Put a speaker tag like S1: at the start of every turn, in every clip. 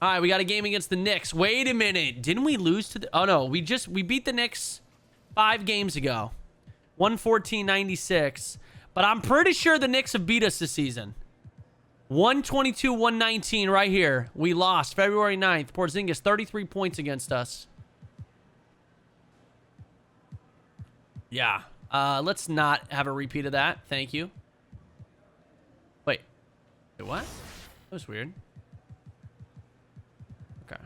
S1: All right, we got a game against the Knicks. Wait a minute. Didn't we lose to the... Oh, no. We beat the Knicks 5 games ago. 114-96. But I'm pretty sure the Knicks have beat us this season. 122-119 right here. We lost February 9th. Porzingis, 33 points against us. Yeah. Let's not have a repeat of that. Thank you. Wait. Wait, what? That was weird. Okay.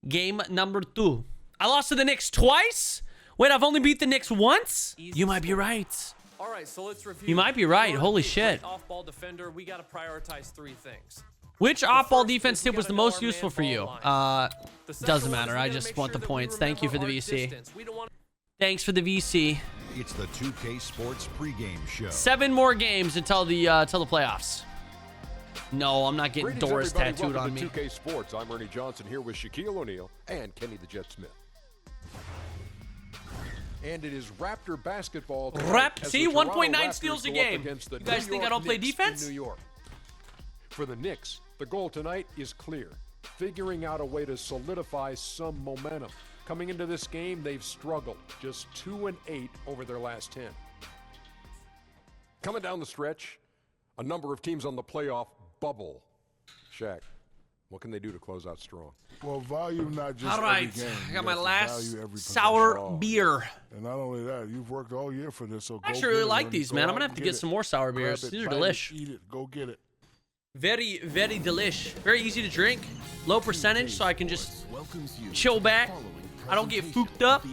S1: Game number 2. I lost to the Knicks twice? Wait, I've only beat the Knicks once? You might be right.
S2: All right, so let's review.
S1: You might be right. Holy shit.
S2: Off-ball defender, we got to prioritize 3 things.
S1: Which off-ball defense tip was the most useful for you? Doesn't matter. I just want the points. Thank you for the VC. Thanks for the VC.
S3: It's the 2K Sports pregame show.
S1: 7 more games until the playoffs. No, I'm not getting
S4: Greetings,
S1: Doris
S4: everybody.
S1: tattooed
S4: Welcome
S1: on
S4: to
S1: me.
S4: 2K Sports. I'm Ernie Johnson here with Shaquille O'Neal and Kenny the Jet Smith. And it is Raptor basketball.
S1: See, 1.9 steals a game. You guys think I don't play defense?
S4: New York. For the Knicks, the goal tonight is clear. Figuring out a way to solidify some momentum. Coming into this game, they've struggled. Just 2-8 over their last 10. Coming down the stretch, a number of teams on the playoff bubble. Shaq, what can they do to close out strong?
S5: Well, volume not just
S1: All right,
S5: every game.
S1: I
S5: You
S1: got my
S5: to
S1: last
S5: value every
S1: sour
S5: possession.
S1: beer.
S5: And not only that, you've worked all year for this. So
S1: I
S5: go
S1: actually
S5: get
S1: really
S5: it,
S1: like
S5: Ernie.
S1: these,
S5: Go
S1: man. I'm
S5: out
S1: going to have
S5: and
S1: to
S5: get
S1: get
S5: it.
S1: some more sour
S5: Grab
S1: beers.
S5: it,
S1: These are
S5: bite it,
S1: delish.
S5: Eat it. Go get it.
S1: Very, very delish. Very easy to drink. Low percentage, so I can just chill back. I don't get fooked up.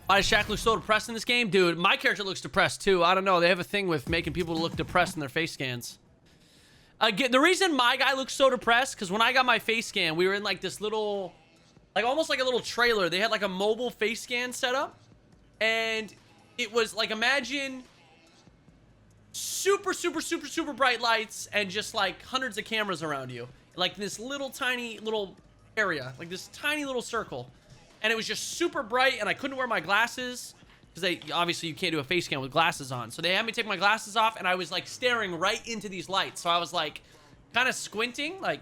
S1: Why does Shaq look so depressed in this game? Dude, my character looks depressed too. I don't know. They have a thing with making people look depressed in their face scans. Again, the reason my guy looks so depressed, because when I got my face scan, we were in like this little, like almost like a little trailer. They had like a mobile face scan set up. And it was like, imagine super, super, super, super bright lights and just like hundreds of cameras around you. Like this little tiny little area, like this tiny little circle. And it was just super bright, and I couldn't wear my glasses because obviously you can't do a face scan with glasses on. So they had me take my glasses off, and I was like staring right into these lights. So I was like kind of squinting, like,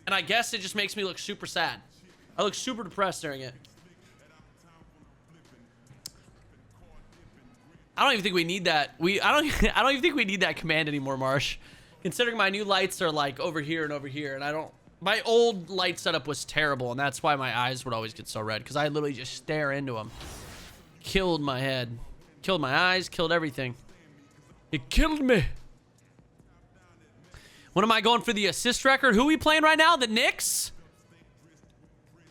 S1: and I guess it just makes me look super sad. I look super depressed during it. I don't even think we need that. I don't even think we need that command anymore, Marsh. Considering my new lights are like over here and over here, and I don't. My old light setup was terrible, and that's why my eyes would always get so red, because I literally just stare into them. Killed my head. Killed my eyes, killed everything. It killed me. What am I going for the assist record? Who are we playing right now? The Knicks?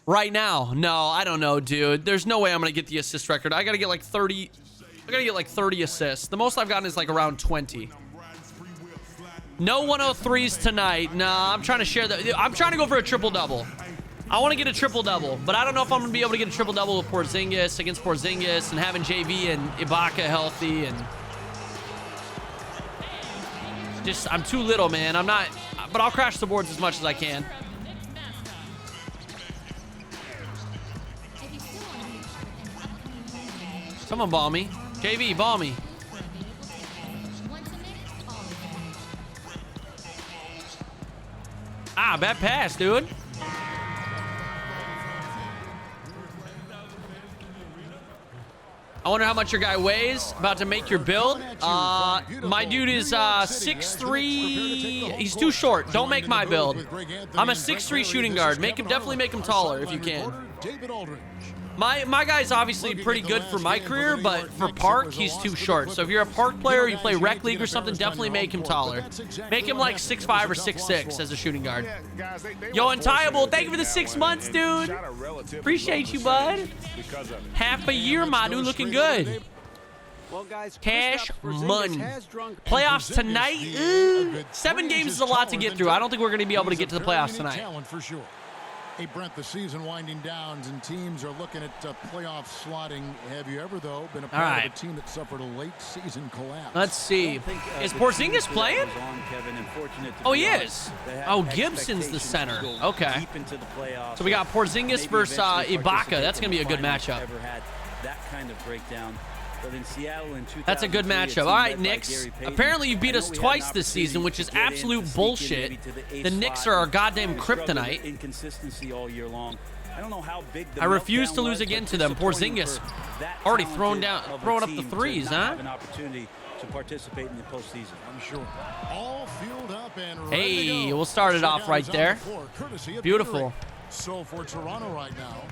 S1: Right now. No, I don't know, dude. There's no way I'm going to get the assist record. I got to get like 30. I got to get like 30 assists. The most I've gotten is like around 20. No 103s tonight. Nah, I'm trying to share that. I'm trying to go for a triple-double. I want to get a triple-double, but I don't know if I'm going to be able to get a triple-double with Porzingis, against Porzingis, and having JV and Ibaka healthy, and just, I'm too little, man. I'm not, but I'll crash the boards as much as I can. Someone ball me. JV, ball me. Ah, bad pass, dude. I wonder how much your guy weighs. About to make your build. My dude is 6'3". He's too short. Don't make my build. I'm a 6'3" shooting guard. Definitely make him taller if you can. My guy's obviously pretty good for my career, but for Park, he's too short. So if you're a Park player, you play Rec League or something, definitely make him taller. Make him like 6'5" or 6'6" as a shooting guard. Yo, Untiable, thank you for the 6 months, dude. Appreciate you, bud. Half a year, my dude, looking good. Cash money. Playoffs tonight? 7 games is a lot to get through. I don't think we're going to be able to get to the playoffs tonight.
S6: Hey, Brent, the season winding down and teams are looking at playoff slotting. Have you ever, though, been a part of a team that suffered a late season collapse?
S1: Let's see. Is Porzingis playing? Oh, he is. Oh, Gibson's the center. Okay. So we got Porzingis versus Ibaka. That's going to be a good matchup.
S7: That kind of breakdown. But in Seattle in 2003,
S1: That's a good matchup. All right, Knicks. Apparently you beat us twice this season, which is absolute bullshit. The Knicks are our goddamn kryptonite.
S7: Inconsistency all year long. I don't know how big the
S1: I refuse to
S7: meltdown
S1: lose
S7: was,
S1: again
S7: but
S1: to them.
S7: disappointing
S1: Porzingis
S7: for that
S1: already
S7: talented
S1: throwing up the
S7: team to
S1: threes,
S7: not
S1: huh?
S7: have an opportunity to participate in the postseason.
S6: I'm sure. All fueled up and ready
S1: Hey,
S6: to go.
S1: we'll start it off right
S6: Shutouts on
S1: there.
S6: the floor, courtesy of
S1: Beautiful.
S6: Gatorade. So for Toronto right now,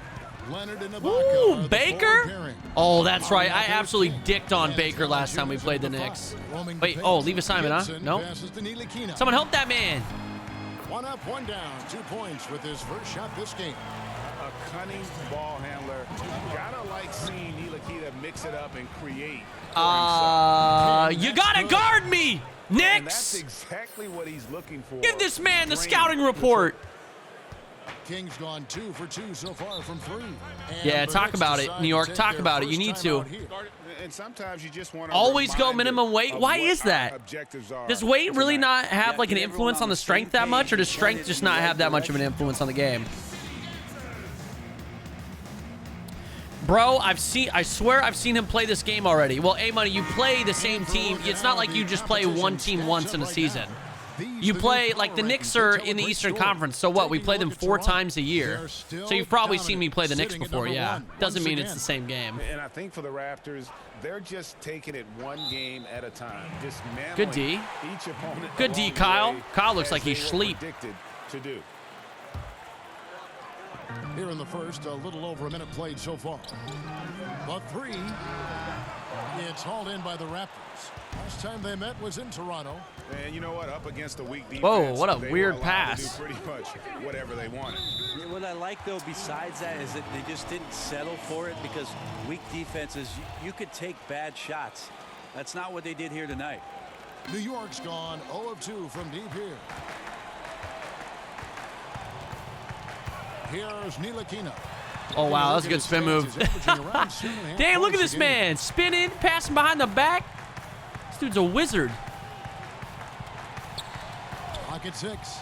S6: Leonard and Ibaka
S1: Ooh,
S6: are the
S1: Baker?
S6: forward pairing.
S1: Oh, that's right. I absolutely dicked on Baker last time we played the Knicks. Wait, oh, leave assignment, huh?
S6: Gibson
S1: No?
S6: passes to Ntilikina.
S1: Someone help that man.
S6: One up, one down, 2 points with his first shot this game.
S8: A cunning ball handler. Gotta like seeing Ntilikina mix it up and create.
S1: You gotta guard me,
S8: And that's
S1: Knicks.
S8: exactly what he's looking for.
S1: Give this man the
S8: Drain
S1: scouting report.
S6: Kings gone 2 for 2 so far from 3. And
S1: Yeah,
S6: the
S1: talk
S6: Knicks
S1: about it,
S6: decide
S1: New
S6: to
S1: York.
S6: take
S1: Talk
S6: their
S1: about it. You
S6: first
S1: need
S6: time
S1: to.
S6: out here.
S8: And sometimes you just want to
S1: Always go minimum weight. Why is that? Does weight really not have like an influence on the strength that much, or does strength just not have that much of an influence on the game? Bro, I swear I've seen him play this game already. Well, A-Money, you play the same team. It's not like you just play one team once in a season. You play, like, the Knicks are in the Eastern Conference, so what? We play them 4 times a year. So you've probably seen me play the Knicks before, yeah. Doesn't mean it's the same game.
S8: And I think for the Raptors, they're just taking it one game at a time.
S1: Good D.
S8: Each opponent
S1: Good D,
S8: along the
S1: Kyle.
S8: way,
S1: Kyle looks
S8: as
S1: like he's
S8: they were
S1: sleep.
S8: predicted to do.
S6: Here in the first, a little over a minute played so far. The 3, it's hauled in by the Raptors. Last time they met was in Toronto.
S8: And you know what? Up against a weak defense,
S1: Whoa, what a
S8: they
S1: weird
S8: were allowed to
S1: pass.
S8: do pretty much whatever they wanted.
S7: Yeah, what I like, though, besides that, is that they just didn't settle for it, because weak defenses, you could take bad shots. That's not what they did here tonight.
S6: New York's gone 0 of 2 from deep here. Here's Ntilikina.
S1: Oh, wow, that was a good spin move. Damn, look at this man. Spinning, passing behind the back. This dude's a wizard.
S6: Pocket 6.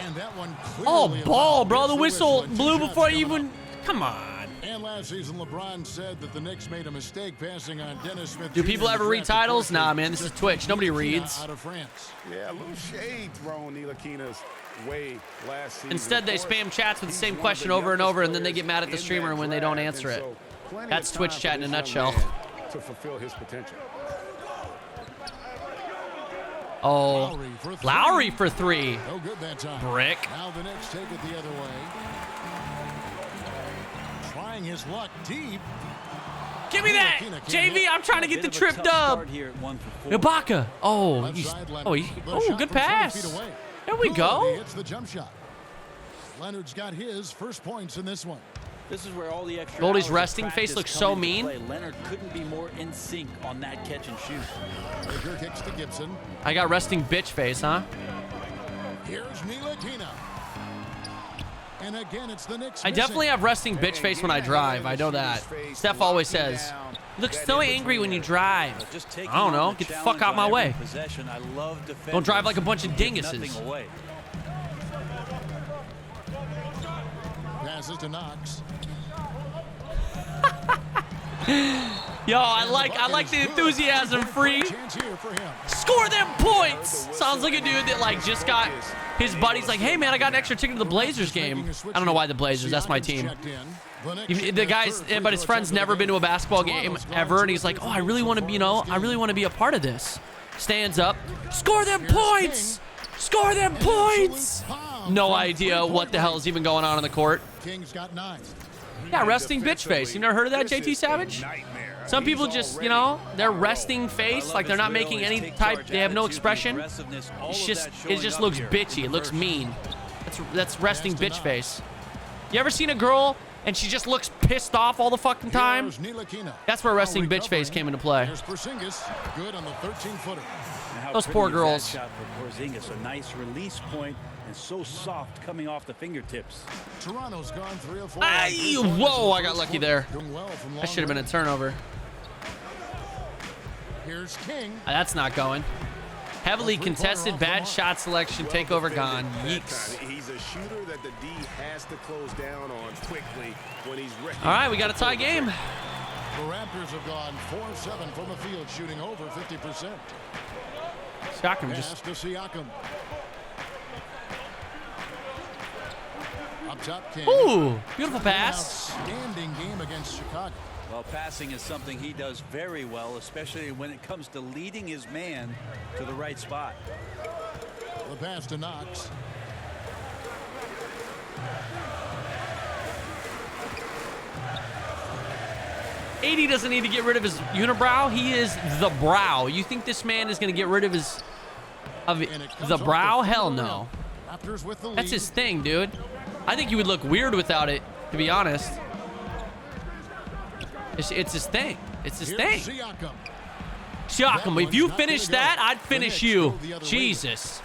S6: And that one
S1: Oh,
S6: clearly
S1: ball,
S6: allowed.
S1: bro.
S6: Here's
S1: The
S6: the
S1: whistle
S6: and 2
S1: blew
S6: shots
S1: before you
S6: coming
S1: even...
S6: up.
S1: Come on.
S6: And last season, LeBron said that the Knicks made a mistake passing on Dennis Smith.
S1: Do
S6: Jr.
S1: people ever read
S6: drafted
S1: titles?
S6: first
S1: Nah,
S6: pick
S1: man, this is
S6: to
S1: Twitch. Nobody
S6: Ntilikina
S1: reads.
S6: Out of France.
S8: Yeah, a little shade thrown Ntilikina's way last season.
S1: Instead, they
S8: Of course,
S1: spam chats with the
S8: he's
S1: same
S8: one of
S1: question
S8: the
S1: over and over,
S8: youngest
S1: and then they get mad at the
S8: players
S1: streamer
S8: in
S1: when
S8: that
S1: they don't
S8: draft,
S1: answer
S8: and
S1: it.
S8: so plenty of
S1: That's
S8: time
S1: Twitch
S8: for
S1: chat in a
S8: this young
S1: nutshell.
S8: man to fulfill his potential.
S1: Oh, Lowry for 3.
S6: No good that time.
S1: Brick.
S6: Now the Knicks take it the other way. Trying his luck deep.
S1: Give me that. JV, I'm trying to get the trip dub. Ibaka. Oh, good pass. There we go.
S6: It's the jump shot. Leonard's got his first points in this one.
S7: This is where all the extra
S1: Goldie's
S7: hours of
S1: resting face
S7: practice
S1: looks
S7: come
S1: so
S7: into
S1: mean.
S7: play. Leonard couldn't be more in sync on that catch and shoot.
S6: Baker kicks to Gibson.
S1: I got resting bitch face, huh?
S6: Here's Ntilikina. And again, it's the Knicks.
S1: I definitely have resting bitch face when I drive. I know that. Steph always says, you look so angry when you drive. I don't know. Get the fuck out my way. Don't drive like a bunch of dinguses.
S6: Passes to Knox.
S1: Yo, I like the enthusiasm. Free. Score them points. Sounds like a dude that like just got his buddies like, hey man, I got an extra ticket to the Blazers game. I don't know why the Blazers. That's my team. The guy's, but his friend's never been to a basketball game ever, and he's like, oh, I really want to be, I really want to be a part of this. Stands up, score them points. Score them points. No idea what the hell is even going on in the court.
S6: Kings got 9.
S1: Yeah, resting bitch face. You've never heard of that, JT Savage? Some people just, they're resting face, like they're not making any type, they have no expression. It just looks bitchy. It looks mean. That's resting bitch face. You ever seen a girl and she just looks pissed off all the fucking time? That's where resting bitch face came into play.
S6: Good on the 13-footer.
S1: Those poor girls.
S7: Shot for Porzingis, a nice release point, and so soft coming off the fingertips.
S6: Toronto's gone 3 of 4.
S1: Whoa, I got lucky there. That should have been a turnover.
S6: Here's King.
S1: That's not going. Heavily contested, bad shot selection, takeover gone. Yeeks.
S8: He's a shooter that the D has to close down on quickly when he's ready.
S1: All right, we got a tie game.
S6: The Raptors have gone 4-7 from the field, shooting over 50%.
S1: Siakam
S6: Pass
S1: just...
S6: to Siakam. Up top, King.
S1: Ooh, beautiful pass.
S6: Outstanding game against Chicago.
S7: Well, passing is something he does very well, especially when it comes to leading his man to the right spot.
S6: The pass to Knox.
S1: AD doesn't need to get rid of his unibrow. He is the brow. You think this man is going to get rid of his the brow? Hell no.
S6: Raptors with the lead.
S1: That's his thing, dude. I think he would look weird without it, to be honest. It's his thing. It's his thing.
S6: Siakam.
S1: Siakam, if you finish that, I'd finish you. Jesus.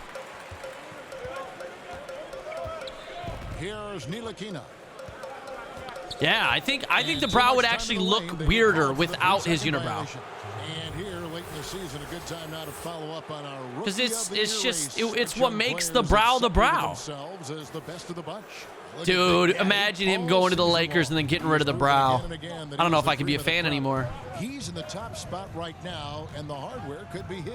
S6: Here's Ntilikina.
S1: Yeah, I think the brow would actually look weirder without his unibrow.
S6: And here late in the season, a good time now to follow up on our
S1: Because it's just
S6: race.
S1: it's what makes the brow the brow.
S6: Themselves as the best of the bunch.
S1: Dude, imagine him going to the Lakers and then getting rid of the brow. I don't know if I can be a fan anymore.
S6: He's in the top spot right now, and the hardware could be his.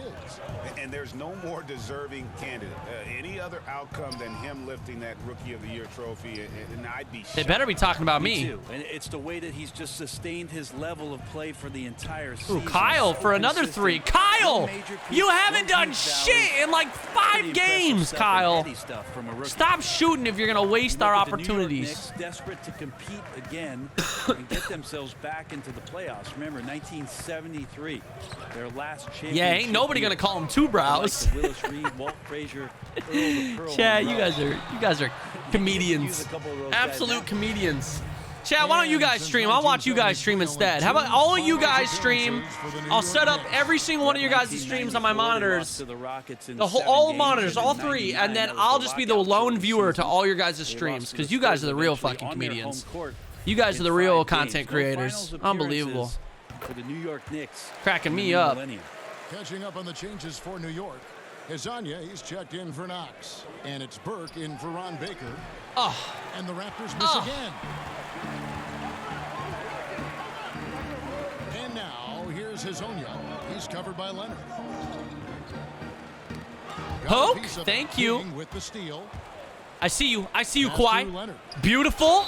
S8: And there's no more deserving candidate. Any other outcome than him lifting that Rookie of the Year trophy, and I'd be shocked.
S1: They better be talking about me.
S7: Too. And it's the way that he's just sustained his level of play for the entire season.
S1: Ooh, Kyle for another three. Kyle, you haven't done shit in like 5 games, Kyle. Stop shooting if you're going to waste our opportunities.
S7: The New York Knicks, desperate to compete again and get themselves back into the playoffs. Remember, 1973, their last championship.
S1: Yeah, ain't nobody going to call him two brows.
S7: Like Willis Reed, Walt Frazier, Earl the Pearl.
S1: Chad, you guys are comedians. Absolute comedians. Chad, why don't you guys stream? I'll watch you guys stream instead. How about all of you guys stream? I'll set up every single one of your guys' streams on my monitors. All monitors, all 3, and then I'll just be the lone viewer to all your guys' streams because you guys are the real fucking comedians. You guys are the real content creators. Unbelievable.
S7: For the New York Knicks.
S1: Cracking me up.
S6: Catching up on the changes for New York. Hezonja, he's checked in for Knox. And it's Burke in for Ron Baker.
S1: Oh.
S6: And the Raptors miss again. And now, here's Hezonja. He's covered by Leonard.
S1: Poke, thank you.
S6: With the steal.
S1: I see you, Kawhi. Beautiful.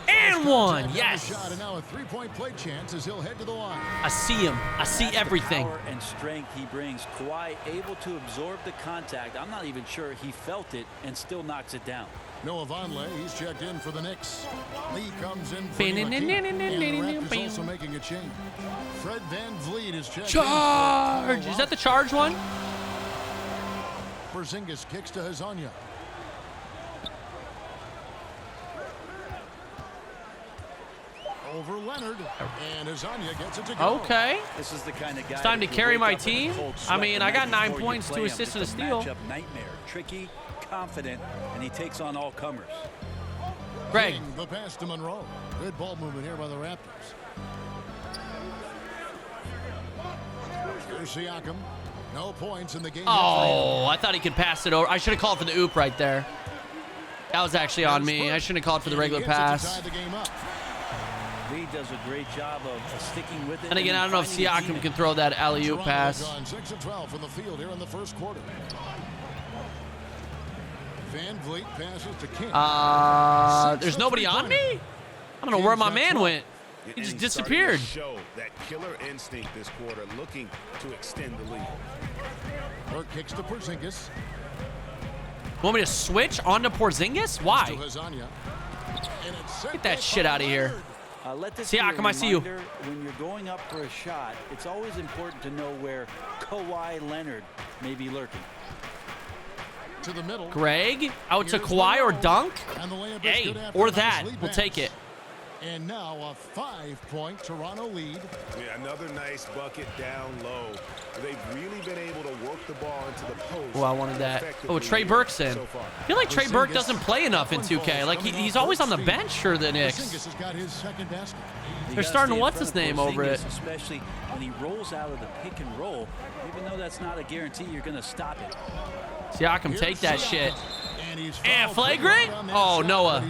S1: And one, yes.
S6: Shot and now a 3-point play chance as he'll head to the line.
S1: I see him. I see everything.
S7: Power and strength he brings. Kawhi able to absorb the contact. I'm not even sure he felt it and still knocks it down.
S6: Noah Vonleh, he's checked in for the Knicks. Lee comes in for and the Raptors also making a change. Fred VanVleet is checked
S1: Charge! Is that the charge one?
S6: Porzingis kicks to Hezonja. Over Leonard, and Hezonja gets it to go.
S1: Okay.
S7: This is the kind of guy.
S1: It's time to carry my team. I mean, I got 9 points, 2 assists, and a steal.
S7: Nightmare, tricky, confident, and he takes on all comers.
S1: Greg.
S6: The pass to Monroe. Good ball movement here by the Raptors. Here's Siakam. No points in the game.
S1: Oh, I thought he could pass it over. I should have called for the oop right there. That was actually on me. I shouldn't have called for the regular pass.
S7: Lee does a great job of sticking with it.
S1: And again, I don't know if Siakam can throw that alley-oop pass.
S6: 6 of 12 from the field here in the first quarter. VanVleet passes to King.
S1: There's nobody on me? I don't know where my man went. He just disappeared.
S8: Show that killer instinct this quarter, looking to extend the lead.
S6: Burke kicks to Porzingis.
S1: Want me to switch onto Porzingis? Why? Get that shit out of here. Siakam, I see you.
S7: When you're going up for a shot, it's always important to know where Kawhi Leonard may be lurking.
S6: To the middle.
S1: Greg, out to Kawhi or dunk? Hey, or that. We'll take it.
S6: And now a 5-point Toronto lead.
S8: Yeah, another nice bucket down low. They've really been able to work the ball into the post.
S1: Oh, I wanted that. Oh, Trey Burke's in. I feel like Trey Burke doesn't play enough in 2K. Like, he's always on the bench for the Knicks. They're starting what's-his-name over it.
S7: Especially when he rolls out of the pick and roll, even though that's not a guarantee you're going to stop it.
S1: Siakam, take that shit. And flagrant? Oh, Noah.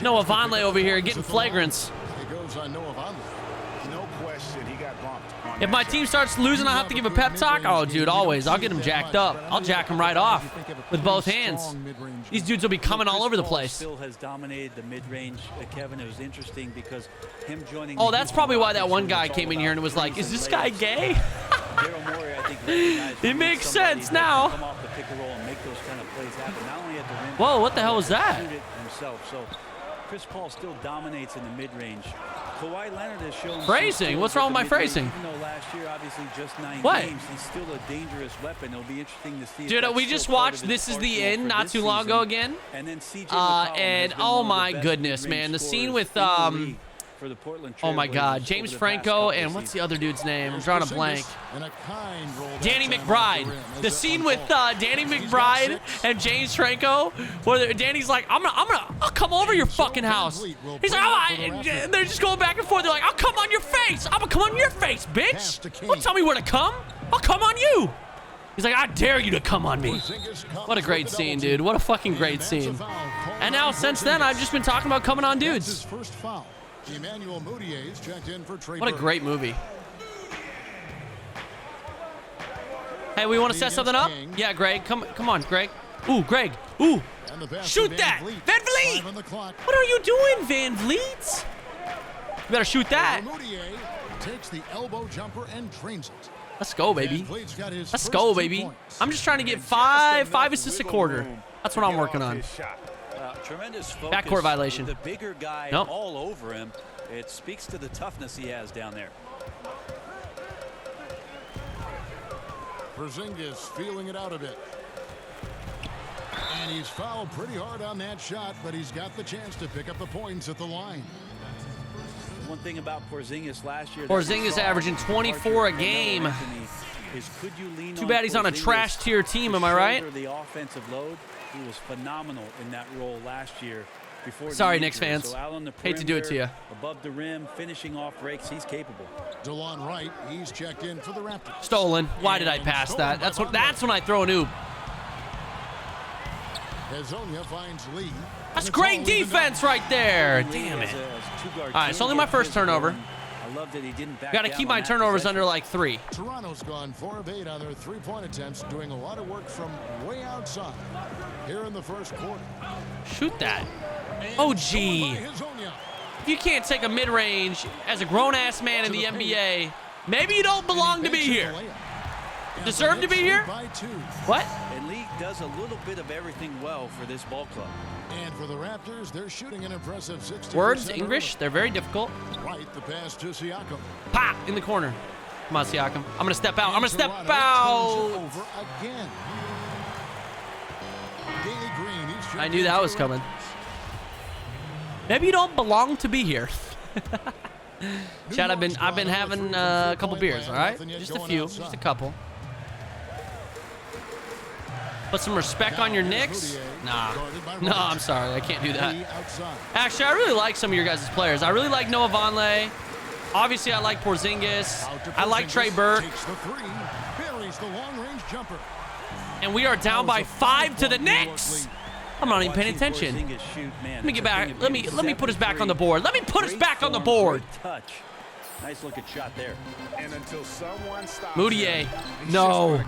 S1: Noah Vonleh over here getting flagrants.
S6: It goes on Noah Vonleh.
S8: No question.
S1: If my team starts losing, I'll have to give a pep talk. Oh, dude, always. I'll get them jacked up. I'll jack them right off with both hands. These dudes will be coming all over the place.
S7: Still has dominated the mid-range, Kevin. It was interesting because him joining.
S1: Oh, that's probably why that one guy came in here and was like, "Is this guy gay?" It makes sense now. Whoa, what the hell was that?
S7: So Chris Paul still dominates in the mid-range. Kawhi Leonard has shown
S1: phrasing. What's wrong with my phrasing?
S7: Even though last year, obviously, just 9
S1: what?
S7: games, he's still a dangerous weapon. It'll be interesting to see.
S1: Dude, we just watched This Is the End not too long ago again.
S7: And then CJ
S1: and oh my goodness, man, the scene with
S7: for the Portland
S1: oh my God, James Franco and what's the other dude's name? I'm drawing a blank. Danny McBride. The scene with Danny McBride and James Franco, where Danny's like, I'll come over your fucking house. He's like, they're just going back and forth. They're like, I'll come on your face. I'm gonna come on your face, bitch. Don't tell me where to come. I'll come on you. He's like, I dare you to come on me. What a great scene, dude. What a fucking great scene. And now, since then, I've just been talking about coming on dudes. What a great movie. Hey, we want to set something up? Yeah, Greg. Come on, Greg. Ooh, Greg. Ooh. Shoot that. Van Vliet. What are you doing, Van Vliet? You better shoot that.
S6: Takes the elbow jumper and drains it.
S1: Let's go, baby. Let's go, baby. I'm just trying to get five assists a quarter. That's what I'm working on.
S7: Tremendous focus.
S1: Backcourt violation.
S7: The bigger guy
S1: nope.
S7: all over him. It speaks to the toughness he has down there.
S6: Porzingis feeling it out a bit. And he's fouled pretty hard on that shot, but he's got the chance to pick up the points at the line.
S7: One thing about Porzingis last year.
S1: Porzingis averaging 24 a game. Too bad he's on a trash tier team, am I right?
S7: The offensive load, he was phenomenal in that role last year.
S1: Sorry, Knicks fans. So hate to do it to you.
S7: Above the rim, finishing off breaks, he's capable.
S6: DeLon Wright, he's checked in for the Raptors.
S1: Stolen. Why did I pass that? That's when I throw an oob.
S6: Hazonia finds Lee.
S1: That's great defense right there. Damn it. All right, it's only my first turnover.
S7: I love that he didn't back
S1: got to keep my turnovers under like 3.
S6: Toronto's gone 4 of 8 on their 3-point attempts, doing a lot of work from way outside here in the first quarter.
S1: Shoot that. Oh, gee. If you can't take a mid-range as a grown-ass man in the NBA, maybe you don't belong to be here. Deserve to be here? What?
S7: And Lee does a little bit of everything well for this ball club.
S6: And for the Raptors, they're shooting an impressive 60%.
S1: Words, English, they're very difficult.
S6: Right, the pass to Siakam.
S1: Pop in the corner. Come on, Siakam. I'm going to step out. I'm going to step out.
S6: Over again.
S1: I knew that was coming. Maybe you don't belong to be here. Chad, I've been having a couple beers, all right? Just a few, just a couple. Put some respect on your Knicks? Nah. No, I'm sorry. I can't do that. Actually, I really like some of your guys' players. I really like Noah Vonleh. Obviously, I like Porzingis. I like Trey Burke. And we are down by 5 to the Knicks. I'm not even paying attention. Let me get back. Let me put us back on the board. Let me put us back on the board.
S7: Nice looking shot there.
S8: And until someone stops
S1: Moutier. No.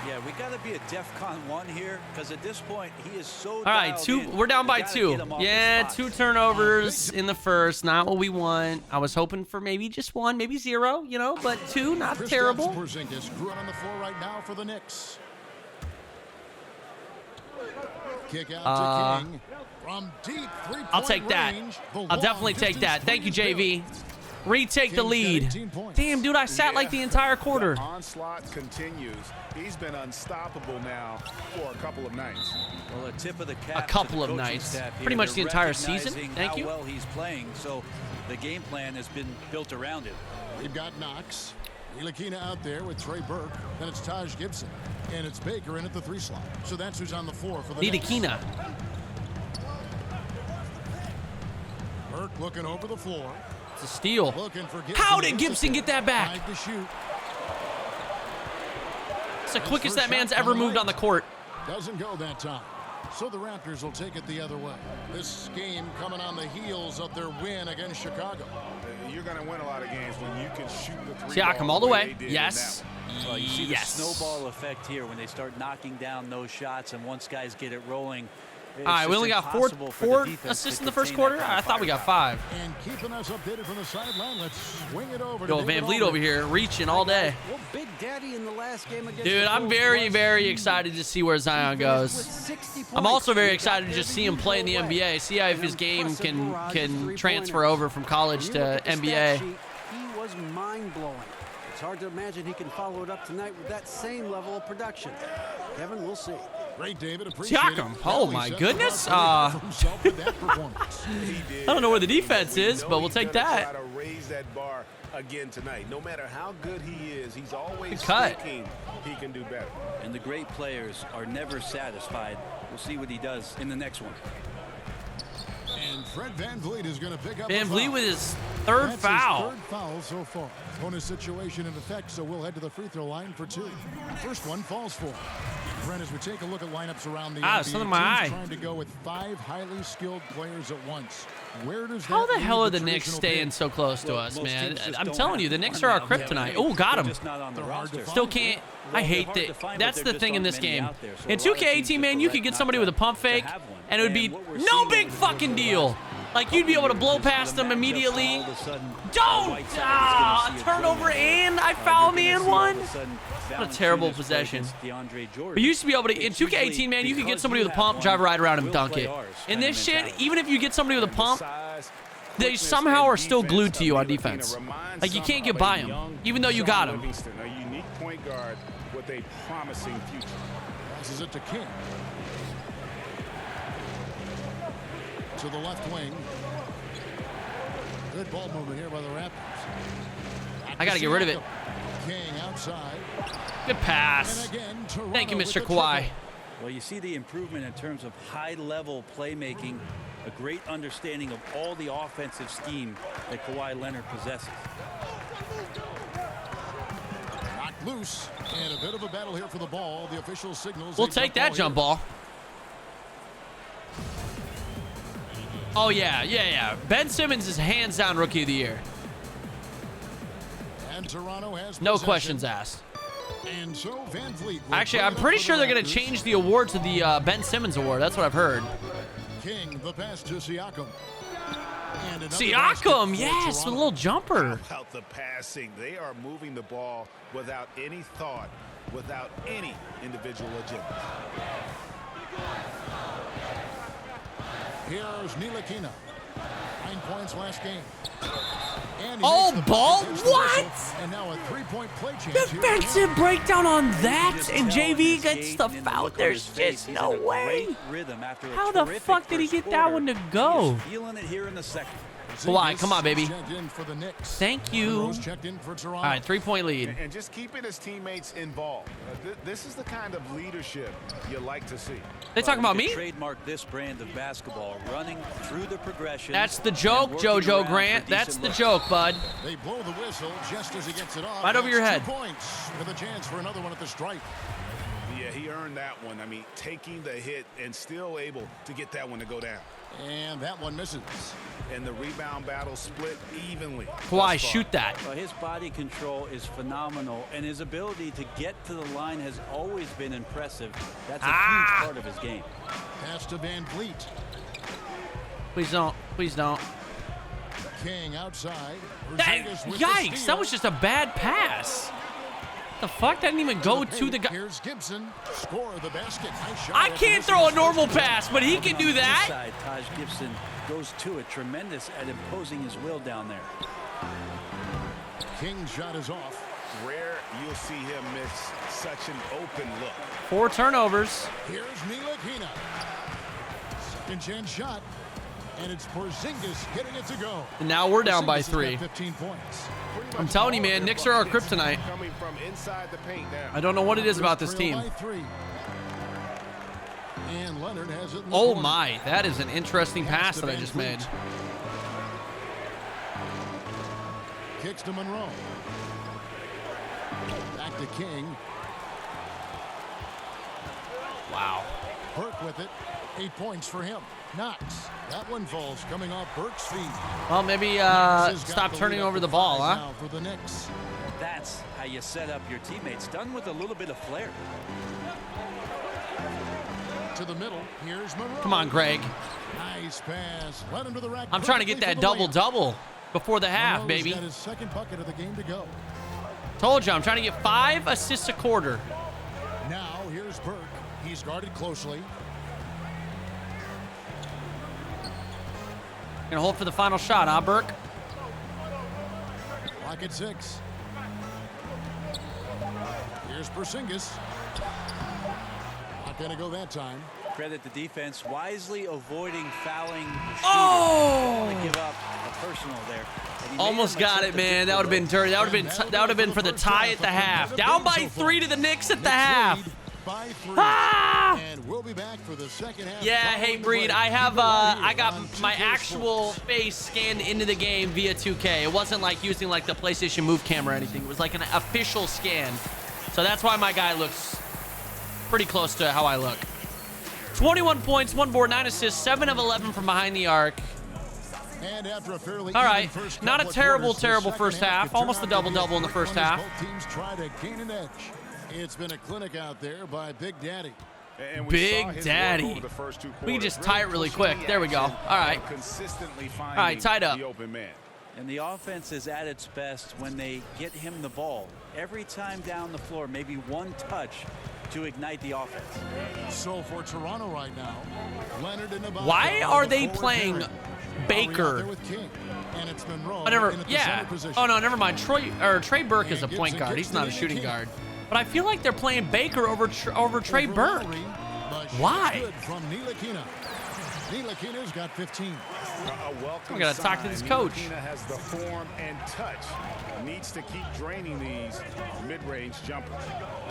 S7: Yeah, we got to be a DEFCON 1 here because at this point he is so.
S1: All right, 2. We're down by 2. Yeah, 2 turnovers in the first. Not what we want. I was hoping for maybe just 1, maybe 0. You know, but 2, not terrible.
S6: Porzingis grew on the floor right now for the Knicks. Kick out to King. From deep
S1: I'll take that. I'll definitely take that. Thank you, JV. Retake the lead. Damn, dude, I sat like the entire quarter.
S8: The onslaught continues. He's been unstoppable now for a couple of nights.
S7: Well, a tip of the cap.
S1: A couple of nights. Pretty much the entire season. Thank you.
S7: How well he's playing, so the game plan has been built around it.
S6: We've got Knox. Ntilikina out there with Trey Burke. Then it's Taj Gibson. And it's Baker in at the 3 slot. So that's who's on the floor for the
S1: Ntilikina.
S6: Burke looking over the floor.
S1: It's a steal. How did Gibson get that back? It's the quickest that man's ever moved on the court.
S6: Doesn't go that time. So the Raptors will take it the other way. This game coming on the heels of their win against Chicago.
S8: You're going to win a lot of games when you can shoot the three.
S1: Siakam all the way. Yes.
S7: Well, you see
S1: Yes.
S7: the snowball effect here when they start knocking down those shots, and once guys get it rolling.
S1: All right, we only got four assists in the first quarter. I thought we got 5.
S6: And keeping us updated from the sideline, let's swing it over.
S1: Yo, Van Vliet over here reaching all day.
S9: Well, Big Daddy in the last game against
S1: Dude, I'm very, very excited to see where Zion goes. I'm also very excited to just see him play in the NBA, see how if his game can transfer over from college to NBA.
S9: He was mind-blowing. It's hard to imagine he can follow it up tonight with that same level of production. Kevin, we'll see.
S6: Great, David. Appreciate
S1: Siakam,
S6: it.
S1: oh my goodness. I don't know where the defense is, but we'll take that.
S8: Try to raise that bar again tonight. No matter how good he is, he's always
S1: cut.
S8: thinking he can do better.
S7: And the great players are never satisfied. We'll see what he does in the next one.
S6: And Fred Van Vliet is going to pick up
S1: Van
S6: a
S1: Vliet
S6: foul.
S1: with his third
S6: That's
S1: foul.
S6: His third foul so far. Bonus situation in effect, so we'll head to the free throw line for 2. First one falls for. Brent, as we take a look at lineups around the NBA,
S1: something in my
S6: teams
S1: eye.
S6: trying to go with 5 highly skilled players at once. Where does
S1: How
S6: that
S1: the hell are
S6: leave
S1: the Knicks
S6: traditional
S1: staying
S6: big?
S1: so close to
S7: Well,
S1: us,
S7: most
S1: man?
S7: teams just
S1: I'm
S7: don't
S1: telling
S7: have
S1: you, the
S7: to
S1: Knicks
S7: find
S1: are our
S7: them out there.
S1: kryptonite. Oh, got
S7: They're
S1: him.
S7: just not on the
S6: They're hard to
S7: roster.
S6: find.
S1: Still can't. I
S7: Well,
S1: hate
S7: they're hard
S1: that.
S7: to find, but
S1: That's
S7: there
S1: the
S7: just
S1: thing in
S7: aren't
S1: this
S7: many
S1: game.
S7: out there. So
S1: In
S7: a lot of
S1: 2K18,
S7: teams
S1: man,
S7: just
S1: you could
S7: elect
S1: get
S7: not
S1: somebody
S7: to-
S1: with a pump
S7: to
S1: fake,
S7: have one.
S1: and it would be
S7: And what we're
S1: no
S7: seeing
S1: big
S7: over the
S1: fucking
S7: course of the
S1: deal.
S7: last
S1: Like, you'd be able to blow
S7: couple
S1: past
S7: years,
S1: them
S7: the matchups,
S1: immediately.
S7: all of a sudden,
S1: Don't!
S7: Whiteside is gonna
S1: Ah,
S7: see a
S1: turnover
S7: brilliant-
S1: and I
S7: You're
S1: foul me
S7: gonna
S1: in
S7: see all
S1: one.
S7: of a sudden
S1: What a terrible
S7: Valanciunas play
S1: possession.
S7: against DeAndre Jordan.
S1: We used to be able to, in
S7: It's
S1: 2K18, man, you could get
S7: because
S1: somebody
S7: you
S1: with a
S7: have
S1: pump,
S7: one,
S1: drive right around and
S7: we'll
S1: dunk
S7: play
S1: it.
S7: ours
S1: In
S7: kind of
S1: this shit,
S7: mentality.
S1: even if you get somebody with a pump,
S8: Size,
S1: they
S8: quickness,
S1: somehow
S8: and
S1: are still
S8: defense
S1: glued to you on
S8: of
S1: defense.
S8: Ntilikina reminds
S1: Like, you
S8: some
S1: can't get
S8: of
S1: by
S8: a
S1: him,
S8: young
S1: even though you
S8: Sean
S1: got him.
S8: Livingston, a unique point guard with a promising future.
S6: Passes it to King. To the left wing. Good ball movement here by the Raptors.
S1: I got to get rid of it.
S6: King outside.
S1: Good pass.
S6: And again,
S1: Thank you,
S6: Toronto
S1: Mr.
S6: with the
S1: Kawhi.
S6: triple.
S7: Well, you see the improvement in terms of high-level playmaking, a great understanding of all the offensive scheme that Kawhi Leonard possesses.
S6: Knocked loose. And a bit of a battle here for the ball. The official signals.
S1: We'll
S6: a
S1: take that jump
S6: here.
S1: ball. Oh, yeah. Ben Simmons is hands down Rookie of the Year.
S6: And Toronto has
S1: No
S6: possession.
S1: questions asked.
S6: And so Van Vliet will
S1: Actually,
S6: bring
S1: I'm
S6: it up
S1: pretty
S6: for
S1: sure
S6: the
S1: they're going to
S6: Raptors.
S1: change the award to the Ben Simmons Award. That's what I've heard.
S6: King, the pass to Siakam. And another
S1: Siakam,
S6: basket for
S1: yes, with a
S6: Toronto.
S1: little jumper.
S8: About the passing, they are moving the ball without any thought, without any individual agenda.
S6: Here's Ntilikina. 9 points last game. And he
S1: Oh,
S6: makes the
S1: ball?
S6: bucket, gets the
S1: What?
S6: whistle, and now a 3-point play chance here.
S1: Defensive breakdown on that,
S7: Just
S1: and
S7: tell
S1: JV
S7: his
S1: gets
S7: gait
S1: the
S7: and in
S1: foul.
S7: look on
S1: There's
S7: his face,
S1: just
S7: he's
S1: no
S7: in a
S1: way.
S7: great rhythm after a
S1: How the
S7: terrific
S1: fuck did he
S7: first
S1: get that
S7: quarter.
S1: one to go?
S7: He's feeling it here in the second.
S1: Kawhi, come on, baby.
S6: Checked in for the Knicks.
S1: Thank you.
S6: Rose checked in for Toronto.
S1: All right, 3-point lead.
S8: And just keeping his teammates involved. This is the kind of leadership you like to see.
S1: They talking about
S7: You
S1: me?
S7: could trademark this brand of basketball, running through the progression.
S1: That's the joke,
S7: and working
S1: JoJo
S7: around
S1: Grant.
S7: for
S1: That's
S7: decent
S1: the
S7: looks.
S1: joke, bud.
S6: They blow the whistle just as he gets it off.
S1: Right over your
S6: That's
S1: head.
S6: 2 points with a chance for another one at the stripe.
S8: Yeah, he earned that one. I mean, taking the hit and still able to get that one to go down.
S6: And that one misses.
S8: And the rebound battle split evenly.
S1: Kawhi,
S8: thus far.
S1: shoot that.
S7: Well, his body control is phenomenal, and his ability to get to the line has always been impressive. That's a huge part of his game.
S6: Pass to Van Vliet.
S1: Please don't. Please don't.
S6: King outside.
S1: That,
S6: Porzingis with the
S1: yikes,
S6: steal.
S1: that was just a bad pass. The fuck? That didn't even go to the guy.
S6: Here's Gibson. Score the basket. Nice shot.
S1: I can't throw a normal pass, but he can do that.
S7: Inside, Taj Gibson goes to it. Tremendous at imposing his will down there.
S6: King's shot is off.
S8: Rare you'll see him miss such an open look.
S1: 4 turnovers.
S6: Here's Ntilikina. Second chance shot. And it's Porzingis getting it to go.
S1: And now we're down by
S6: Porzingis has
S1: 3.
S6: got 15 points.
S1: I'm telling you, man, Knicks are our kryptonite.
S8: Coming from inside the paint now.
S1: I don't know what it is about this
S6: Trail
S1: team.
S6: by 3. And Leonard has it in the
S1: Oh
S6: corner.
S1: my, that is an interesting pass
S6: to
S1: that I
S6: Van
S1: just
S6: Vliet.
S1: made.
S6: Kicks to Monroe. Back to King.
S1: Wow.
S6: Burke with it. 8 points for him. Knox. That one falls coming off Burke's feet.
S1: Well, maybe stop turning over the ball, huh?
S6: Now for the Knicks.
S7: That's how you set up your teammates. Done with a little bit of flair.
S6: To the middle. Here's Monroe.
S1: Come on, Greg.
S6: Nice pass. Right into the rack.
S1: I'm trying to get that double-double before the half,
S6: Monroe's
S1: baby.
S6: got his second bucket of the game to go.
S1: Told you, I'm trying to get 5 assists a quarter.
S6: Now here's Burke. He's guarded closely.
S1: Gonna hold for the final shot, huh, Burke?
S6: Clock at 6. Here's Porzingis. Not gonna go that time.
S7: Credit the defense, wisely avoiding fouling the shooter.
S1: Oh!
S7: To give up a personal there. And he made
S1: Almost
S7: him
S1: got
S7: attempt
S1: it,
S7: to
S1: man.
S7: get
S1: That would have been
S7: the
S1: dirty. That would have been for the tie at the half. Down by 3 to the Knicks at the half.
S6: By 3.
S1: Ah!
S6: And we'll be back for the second half.
S1: Yeah, hey Breed, I have I got my actual face scanned into the game via 2K. It wasn't like using like the PlayStation Move camera or anything. It was like an official scan. So that's why my guy looks pretty close to how I look. 21 points, 1 board, 9 assists, 7 of 11 from behind the arc.
S6: And after a fairly
S1: All right,
S6: even first
S1: not a
S6: couple of
S1: terrible,
S6: quarters, the
S1: terrible
S6: second
S1: first half.
S6: could
S1: Almost a
S6: turn out to be
S1: double-double in the
S6: quick
S1: first
S6: one as
S1: half.
S6: Both teams try to gain an edge. It's been a clinic out there by Big Daddy.
S8: And we
S1: Big
S8: saw his work
S1: Daddy.
S8: over the first 2
S1: We can
S8: quarters,
S1: just tie it really
S8: pushing
S1: quick.
S8: the
S1: There we go.
S8: action
S1: All right.
S8: and consistently
S1: All right,
S8: finding
S1: tied up.
S8: the open man.
S7: And the offense is at its best when they get him the ball. Every time down the floor, maybe one touch to ignite the offense.
S6: So for Toronto right now, Leonard and Ibaka
S1: Why are they
S6: the forward
S1: playing
S6: pairing.
S1: Baker?
S6: Out there with King. And it's Monroe
S1: Oh, never.
S6: in at the
S1: Yeah.
S6: center position.
S1: Oh no, never mind. Trey Burke is a
S6: And
S1: point
S6: Gibson
S1: guard.
S6: gets
S1: He's not a
S6: it into
S1: shooting
S6: King.
S1: guard. But I feel like they're playing Baker over Trey
S6: Over
S1: Burke.
S6: Lowry, but
S1: Why?
S6: good from Ntilikina. Ntilikina's got 15.
S8: A welcome
S1: We gotta talk to this
S8: sign.
S1: coach.
S8: Ntilikina has the form and touch. Needs to keep draining these mid-range jumpers.